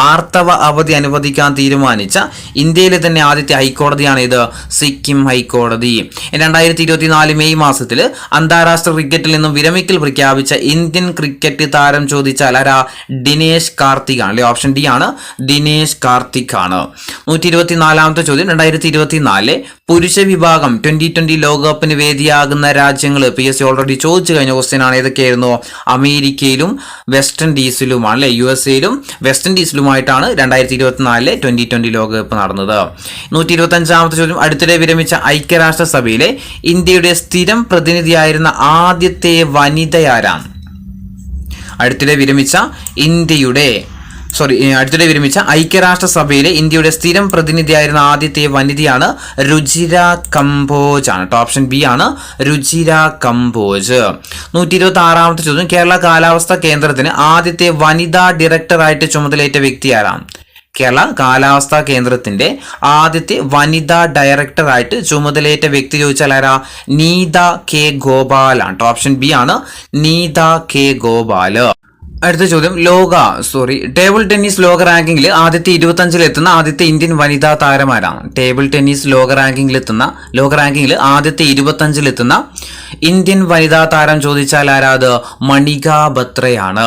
ആർത്തവ അവധി അനുവദിക്കാൻ തീരുമാനിച്ച ഇന്ത്യയിലെ തന്നെ ആദ്യത്തെ ഹൈക്കോടതിയാണ് ഇത്, സിക്കിം ഹൈക്കോടതി. 2024 മെയ് മാസത്തിൽ അന്താരാഷ്ട്ര ക്രിക്കറ്റിൽ നിന്നും വിരമിക്കൽ പ്രഖ്യാപിച്ച ഇന്ത്യൻ ക്രിക്കറ്റ് താരം ചോദിച്ചാൽ ആരാ? ദിനേശ് കാർത്തിക് ആണ്. ഓപ്ഷൻ ഡി ആണ്, ദിനേശ് കാർത്തിക് ആണ്. 124 ചോദ്യം 2024 പുരുഷ വിഭാഗം 2020 ലോകകപ്പിന് വേദിയാകുന്ന രാജ്യങ്ങൾ PSC ഓൾറെഡി ചോദിച്ചു കഴിഞ്ഞ ക്വസ്റ്റ്യൻ ആണ്. ഏതൊക്കെയായിരുന്നു? അമേരിക്കയിലും വെസ്റ്റ് ഇൻഡീസിലുമാണ് അല്ലെ. USA വെസ്റ്റ് ഇൻഡീസിലുമായിട്ടാണ് 2024 2020 ലോകകപ്പ് നടന്നത്. 125 ചോദ്യം അടുത്തിടെ വിരമിച്ച ഐക്യരാഷ്ട്രസഭയിലെ ഇന്ത്യയുടെ സ്ഥിരം പ്രതിനിധിയായിരുന്ന ആദ്യത്തെ വനിതയാരാണ്? അടുത്തിടെ വിരമിച്ച ഐക്യരാഷ്ട്രസഭയിലെ ഇന്ത്യയുടെ സ്ഥിരം പ്രതിനിധിയായിരുന്ന ആദ്യത്തെ വനിതയാണ് രുചിര കംബോജ് ആണ്. ഓപ്ഷൻ ബി ആണ്, രുചിര കംബോജ്. 126 ചോദ്യം കേരള കാലാവസ്ഥാ കേന്ദ്രത്തിന് ആദ്യത്തെ വനിതാ ഡയറക്ടറായിട്ട് ചുമതലയേറ്റ വ്യക്തി ആരാണ്? കേരള കാലാവസ്ഥാ കേന്ദ്രത്തിന്റെ ആദ്യത്തെ വനിതാ ഡയറക്ടറായിട്ട് ചുമതലയേറ്റ വ്യക്തി ചോദിച്ചാൽ ആരാ? നീത K ഗോപാൽ ആണ്. ഓപ്ഷൻ ബി ആണ്, നീത K ഗോപാൽ. അടുത്ത ചോദ്യം ടേബിൾ ടെന്നീസ് ലോക റാങ്കിങ്ങിൽ ആദ്യത്തെ 25 എത്തുന്ന ആദ്യത്തെ ഇന്ത്യൻ വനിതാ താരമാരാണ്? ടേബിൾ ടെന്നീസ് ലോക റാങ്കിങ്ങിൽ ആദ്യത്തെ 25 എത്തുന്ന ഇന്ത്യൻ വനിതാ താരം ചോദിച്ചാൽ ആരാത്? മണിക ബത്രയാണ്.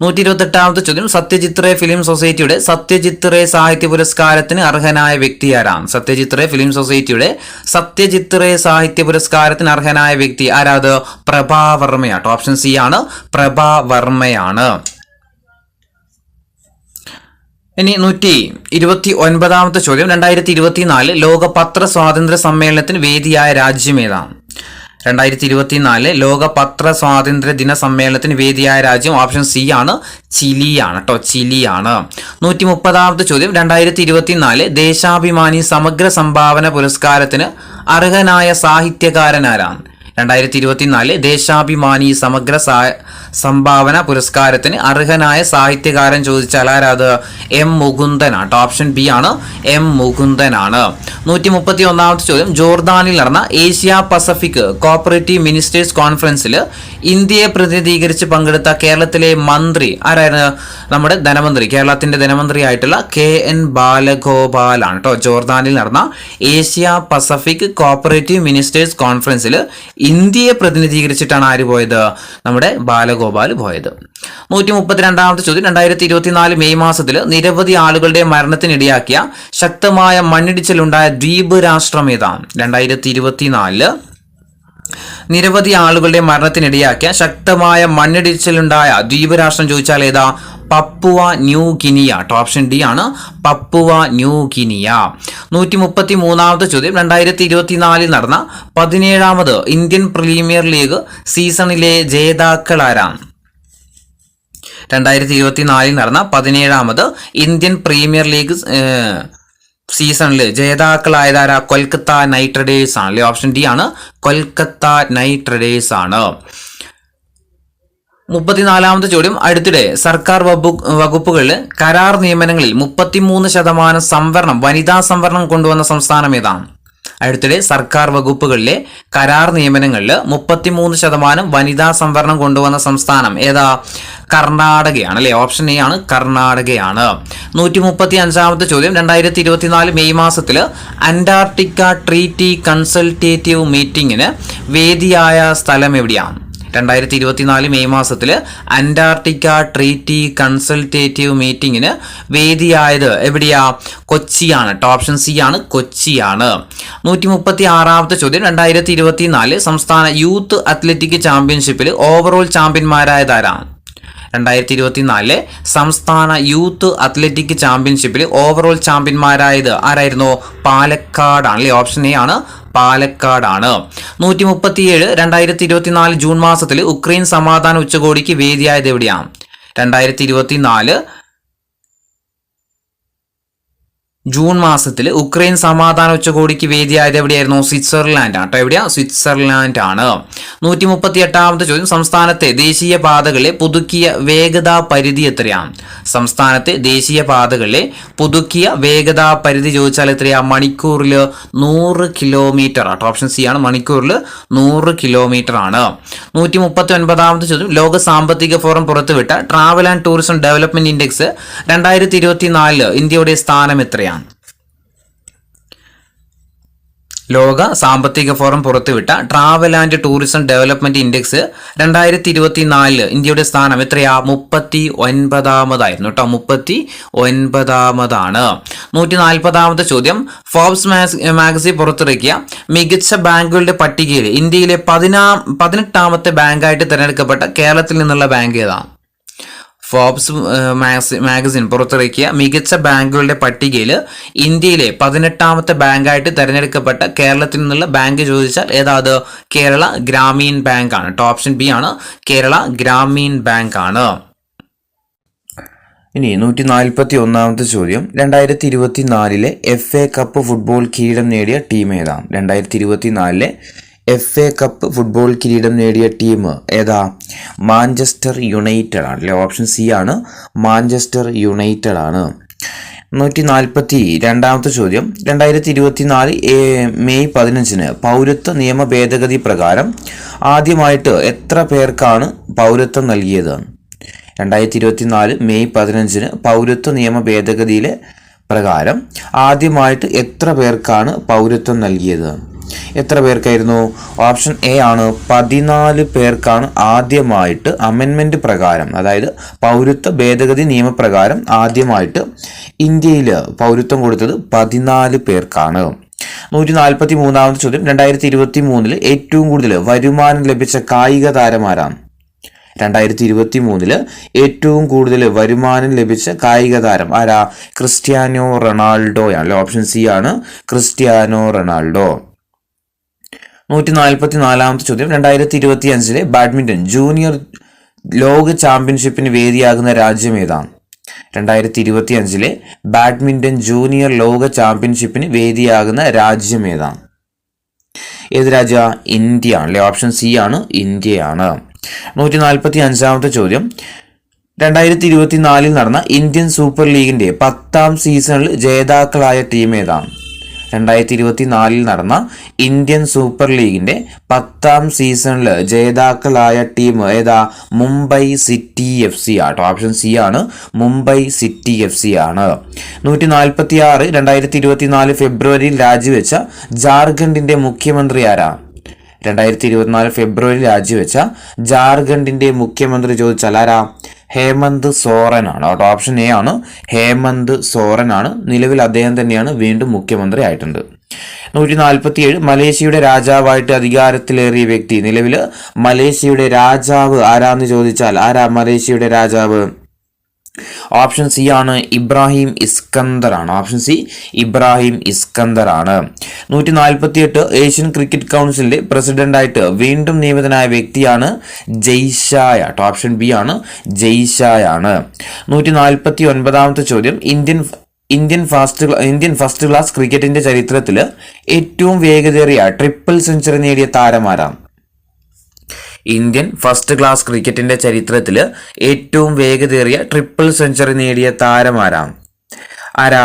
128ാമത്തെ ചോദ്യം സത്യജിത് റേ ഫിലിം സൊസൈറ്റിയുടെ സത്യജിത് റേ സാഹിത്യ പുരസ്കാരത്തിന് അർഹനായ വ്യക്തി ആരാണ്? സത്യജിത് റേ ഫിലിം സൊസൈറ്റിയുടെ സത്യജിത് റേ സാഹിത്യ പുരസ്കാരത്തിന് അർഹനായ വ്യക്തി ആരാത്? പ്രഭാ വർമ്മയാണ്. ഓപ്ഷൻ സി ആണ്, പ്രഭാ വർമ്മയാണ്. ഇനി 129ാമത്തെ ചോദ്യം 2024 ലോക പത്ര സ്വാതന്ത്ര്യ സമ്മേളനത്തിന് വേദിയായ രാജ്യം ഏതാണ്? 2024 ലോക പത്ര സ്വാതന്ത്ര്യ ദിന സമ്മേളനത്തിന് വേദിയായ രാജ്യം ഓപ്ഷൻ സി ആണ്, ചിലിയാണ് ചിലിയാണ്. 130ാമത്തെ ചോദ്യം 2024 ദേശാഭിമാനി സമഗ്ര സംഭാവന പുരസ്കാരത്തിന് അർഹനായ സാഹിത്യകാരൻ ആരാണ്? 2024 ദേശാഭിമാനി സമഗ്ര സംഭാവന പുരസ്കാരത്തിന് അർഹനായ സാഹിത്യകാരൻ ചോദിച്ചാൽ ആരാത്? എം മുകുന്ദനാണ്. ഓപ്ഷൻ ബി ആണ്, എം മുകുന്ദനാണ്. 131ാമത്തെ ചോദ്യം ജോർദാനിൽ നടന്ന ഏഷ്യ പസഫിക് കോപ്പറേറ്റീവ് മിനിസ്റ്റേഴ്സ് കോൺഫറൻസിൽ ഇന്ത്യയെ പ്രതിനിധീകരിച്ച് പങ്കെടുത്ത കേരളത്തിലെ മന്ത്രി ആരായിരുന്നു? നമ്മുടെ കേരളത്തിന്റെ ധനമന്ത്രി ആയിട്ടുള്ള KN ബാലഗോപാലാണ് ജോർദാനിൽ നടന്ന ഏഷ്യ പസഫിക് കോപ്പറേറ്റീവ് മിനിസ്റ്റേഴ്സ് കോൺഫറൻസിൽ ഇന്ത്യയെ പ്രതിനിധീകരിച്ചിട്ടാണ് ആര് പോയത്? നമ്മുടെ ബാലഗോപാൽ പോയത്. 132ാമത്തെ ചോദ്യം 2024 മെയ് മാസത്തിൽ നിരവധി ആളുകളുടെ മരണത്തിനിടയാക്കിയ ശക്തമായ മണ്ണിടിച്ചിലുണ്ടായ ദ്വീപ് രാഷ്ട്രം ഏതാണ്? 2024 നിരവധി ആളുകളുടെ മരണത്തിനിടയാക്കിയ ശക്തമായ മണ്ണിടിച്ചിലുണ്ടായ ദ്വീപ് രാഷ്ട്രം ചോദിച്ചാൽ ഏതാ? Papua new guinea. Option D ആണ്, പപ്പുവ ന്യൂ ഗിനിയ. 133ാമത്തെ ചോദ്യം 2024 നടന്ന 17ാമത് ഇന്ത്യൻ പ്രീമിയർ ലീഗ് സീസണിലെ ജേതാക്കൾ ആരാണ്? 2024 നടന്ന 17ാമത് ഇന്ത്യൻ പ്രീമിയർ ലീഗ് സീസണിൽ ജേതാക്കളായതാരാ? കൊൽക്കത്ത നൈറ്റ് റൈഡേഴ്സ് ആണ്. ഓപ്ഷൻ ഡി ആണ്, കൊൽക്കത്ത നൈറ്റ് റൈഡേഴ്സ് ആണ്. 34ാമത്തെ ചോദ്യം അടുത്തിടെ സർക്കാർ വകുപ്പുകളിൽ കരാർ നിയമനങ്ങളിൽ 33% സംവരണം വനിതാ സംവരണം കൊണ്ടുവന്ന സംസ്ഥാനം ഏതാണ്? അടുത്തിടെ സർക്കാർ വകുപ്പുകളിലെ കരാർ നിയമനങ്ങളിൽ 33% വനിതാ സംവരണം കൊണ്ടുവന്ന സംസ്ഥാനം ഏതാ? കർണാടകയാണ് അല്ലെ. ഓപ്ഷൻ എ ആണ്, കർണാടകയാണ്. 135ാമത്തെ ചോദ്യം 2024 മെയ് മാസത്തിൽ അന്റാർട്ടിക്ക ട്രീറ്റി കൺസൾട്ടേറ്റീവ് മീറ്റിംഗിന് വേദിയായ സ്ഥലം എവിടെയാണ്? 2024 മെയ് മാസത്തിൽ അന്റാർട്ടിക്ക ട്രീറ്റി കൺസൾട്ടേറ്റീവ് മീറ്റിംഗിന് വേദിയായത് എവിടെയാ? കൊച്ചിയാണ്. ഓപ്ഷൻ സി ആണ്, കൊച്ചിയാണ്. 136ാമത്തെ ചോദ്യം 2024 സംസ്ഥാന യൂത്ത് അത്ലറ്റിക് ചാമ്പ്യൻഷിപ്പിൽ ഓവറോൾ ചാമ്പ്യന്മാരായതാരാണ്? 2024 സംസ്ഥാന യൂത്ത് അത്ലറ്റിക് ചാമ്പ്യൻഷിപ്പിൽ ഓവറോൾ ചാമ്പ്യന്മാരായത് ആരായിരുന്നു? പാലക്കാടാണ് അല്ലെ. ഓപ്ഷൻ എ ആണ്, പാലക്കാടാണ്. 137 2024 ജൂൺ മാസത്തിൽ ഉക്രൈൻ സമാധാന ഉച്ചകോടിക്ക് വേദിയായത് എവിടെയാണ്? 2024 ജൂൺ മാസത്തിൽ ഉക്രൈൻ സമാധാന ഉച്ചകോടിക്ക് വേദിയായത് എവിടെയായിരുന്നു? സ്വിറ്റ്സർലാൻഡ് ആണ്. എവിടെയാ? സ്വിറ്റ്സർലാൻഡ് ആണ്. 138ാമത്തെ ചോദ്യം സംസ്ഥാനത്തെ ദേശീയ പാതകളിലെ പുതുക്കിയ വേഗതാ പരിധി എത്രയാണ്? സംസ്ഥാനത്തെ ദേശീയ പാതകളിലെ പുതുക്കിയ വേഗതാ പരിധി ചോദിച്ചാൽ എത്രയാ? മണിക്കൂറിൽ 100 കിലോമീറ്റർ ആണ്. ഓപ്ഷൻ സി ആണ്, മണിക്കൂറിൽ 100 കിലോമീറ്റർ ആണ്. 139ാമത്തെ ചോദ്യം ലോക സാമ്പത്തിക ഫോറം പുറത്തുവിട്ട travel and tourism development index 2024 ഇന്ത്യയുടെ സ്ഥാനം എത്രയാണ്? ലോക സാമ്പത്തിക ഫോറം പുറത്തുവിട്ട travel and tourism development index 2024 ഇന്ത്യയുടെ സ്ഥാനം എത്രയാ? 39ാമതായിരുന്നു 39ാമതാണ്. 140ാമത്തെ ചോദ്യം ഫോബ്സ് മാഗസിൻ പുറത്തിറക്കിയ മികച്ച ബാങ്കുകളുടെ പട്ടികയിൽ ഇന്ത്യയിലെ 18ാമത്തെ ബാങ്കായിട്ട് തിരഞ്ഞെടുക്കപ്പെട്ട കേരളത്തിൽ നിന്നുള്ള ബാങ്ക് ഏതാണ്? ഫോബ്സ് മാഗസിൻ പുറത്തിറക്കിയ മികച്ച ബാങ്കുകളുടെ പട്ടികയിൽ ഇന്ത്യയിലെ 18ാമത്തെ ബാങ്കായിട്ട് തിരഞ്ഞെടുക്കപ്പെട്ട കേരളത്തിൽ നിന്നുള്ള ബാങ്ക് ചോദിച്ചാൽ ഏതാത്? കേരള ഗ്രാമീൺ ബാങ്ക് ആണ്. ഓപ്ഷൻ ബി ആണ്, കേരള ഗ്രാമീൺ ബാങ്ക് ആണ്. ഇനി 141ാമത്തെ ചോദ്യം 2024 FA കപ്പ് ഫുട്ബോൾ കിരീടം നേടിയ ടീം ഏതാണ്? 2024 FA കപ്പ് ഫുട്ബോൾ കിരീടം നേടിയ ടീം ഏതാ? മാഞ്ചസ്റ്റർ യുണൈറ്റഡ് ആണ് അല്ലെ. ഓപ്ഷൻ സി ആണ്, മാഞ്ചസ്റ്റർ യുണൈറ്റഡ് ആണ്. 142ാമത്തെ ചോദ്യം 2024 മെയ് 15 പൗരത്വ നിയമ ഭേദഗതി പ്രകാരം ആദ്യമായിട്ട് എത്ര പേർക്കാണ് പൗരത്വം നൽകിയത്? 2024 മെയ് 15 പൗരത്വ നിയമ ഭേദഗതിയിലെ പ്രകാരം ആദ്യമായിട്ട് എത്ര പേർക്കാണ് പൗരത്വം നൽകിയത്? എത്ര പേർക്കായിരുന്നു? ഓപ്ഷൻ എ ആണ് 14 പേർക്കാണ് ആദ്യമായിട്ട് അമെൻമെൻറ്റ് പ്രകാരം, അതായത് പൗരത്വ ഭേദഗതി നിയമപ്രകാരം ആദ്യമായിട്ട് ഇന്ത്യയിൽ പൗരത്വം കൊടുത്തത് 14 പേർക്കാണ്. 143ാമത്തെ ചോദ്യം, 2023 ഏറ്റവും കൂടുതൽ വരുമാനം ലഭിച്ച കായിക താരമാരാണ്? 2023 ഏറ്റവും കൂടുതൽ വരുമാനം ലഭിച്ച കായിക താരം ആരാ? ക്രിസ്ത്യാനോ റൊണാൾഡോയാണ്. ഓപ്ഷൻ സി ആണ് ക്രിസ്ത്യാനോ റൊണാൾഡോ. 144ാമത്തെ ചോദ്യം, 2025 ബാഡ്മിൻ്റൺ ജൂനിയർ ലോക ചാമ്പ്യൻഷിപ്പിന് വേദിയാകുന്ന രാജ്യം ഏതാണ്? 2025 ബാഡ്മിൻ്റൺ ജൂനിയർ ലോക ചാമ്പ്യൻഷിപ്പിന് വേദിയാകുന്ന രാജ്യം ഏതാണ്? ഏത് രാജ്യ? ഇന്ത്യ ആണല്ലേ. ഓപ്ഷൻ സി ആണ് ഇന്ത്യയാണ്. 145ാമത്തെ ചോദ്യം, 2024 നടന്ന ഇന്ത്യൻ സൂപ്പർ ലീഗിന്റെ 10ാം സീസണിൽ ജേതാക്കളായ ടീം ഏതാണ്? 2024 നടന്ന ഇന്ത്യൻ സൂപ്പർ ലീഗിന്റെ 10ാം സീസണിൽ ജേതാക്കളായ ടീം ഏതാ? മുംബൈ സിറ്റി FC ആട്ടോ. ഓപ്ഷൻ സി ആണ് മുംബൈ സിറ്റി FC ആണ്. 146 2024 ഫെബ്രുവരിയിൽ രാജിവെച്ച ജാർഖണ്ഡിന്റെ മുഖ്യമന്ത്രി ആരാ? 2024 ഫെബ്രുവരിയിൽ രാജിവെച്ച ജാർഖണ്ഡിന്റെ മുഖ്യമന്ത്രി ചോദിച്ചാൽ ആരാ? ഹേമന്ത് സോറൻ ആണ് കേട്ടോ. ഓപ്ഷൻ എ ആണ് ഹേമന്ത് സോറൻ ആണ്. നിലവിൽ അദ്ദേഹം തന്നെയാണ് വീണ്ടും മുഖ്യമന്ത്രി ആയിട്ടുണ്ട്. 147 മലേഷ്യയുടെ രാജാവായിട്ട് അധികാരത്തിലേറിയ വ്യക്തി. നിലവിൽ മലേഷ്യയുടെ രാജാവ് ആരാന്ന് ചോദിച്ചാൽ ആരാ മലേഷ്യയുടെ രാജാവ്? ഓപ്ഷൻ സി ആണ് ഇബ്രാഹിം ഇസ്കന്ദർ ആണ്. ഓപ്ഷൻ സി ഇബ്രാഹിം ഇസ്കന്ദർ ആണ്. 148 ഏഷ്യൻ ക്രിക്കറ്റ് കൗൺസിലിന്റെ പ്രസിഡന്റായിട്ട് വീണ്ടും നിയമിതനായ വ്യക്തിയാണ് ജയ്ഷായ. ഓപ്ഷൻ ബി ആണ് ജയ്ഷായാണ്. 149ാമത്തെ ചോദ്യം, ഇന്ത്യൻ ഫസ്റ്റ് ക്ലാസ് ക്രിക്കറ്റിന്റെ ചരിത്രത്തിൽ ഏറ്റവും വേഗതയേറിയ ട്രിപ്പിൾ സെഞ്ചുറി നേടിയ താരമാരാണ്? ഇന്ത്യൻ ഫസ്റ്റ് ക്ലാസ് ക്രിക്കറ്റിന്റെ ചരിത്രത്തിൽ ഏറ്റവും വേഗതയേറിയ ട്രിപ്പിൾ സെഞ്ചുറി നേടിയ താരമാരാണ്? ആരാ?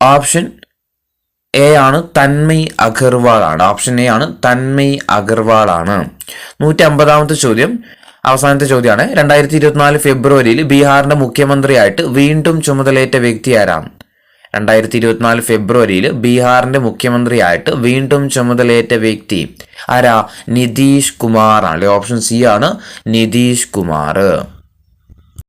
ഓപ്ഷൻ എ ആണ് തന്മയ് അഗർവാൾ ആണ്. ഓപ്ഷൻ എ ആണ് തന്മയ് അഗർവാൾ ആണ്. 150ാമത്തെ ചോദ്യം, അവസാനത്തെ ചോദ്യമാണ്. 2024 ഫെബ്രുവരിയിൽ ബീഹാറിന്റെ മുഖ്യമന്ത്രിയായിട്ട് വീണ്ടും ചുമതലയേറ്റ വ്യക്തി ആരാണ്? 2024 ഫെബ്രുവരിയിൽ ബീഹാറിന്റെ മുഖ്യമന്ത്രിയായിട്ട് വീണ്ടും ചുമതലയേറ്റ വ്യക്തി ആരാ? നിതീഷ് കുമാർ ആണ്. ഓപ്ഷൻ സി ആണ് നിതീഷ് കുമാർ.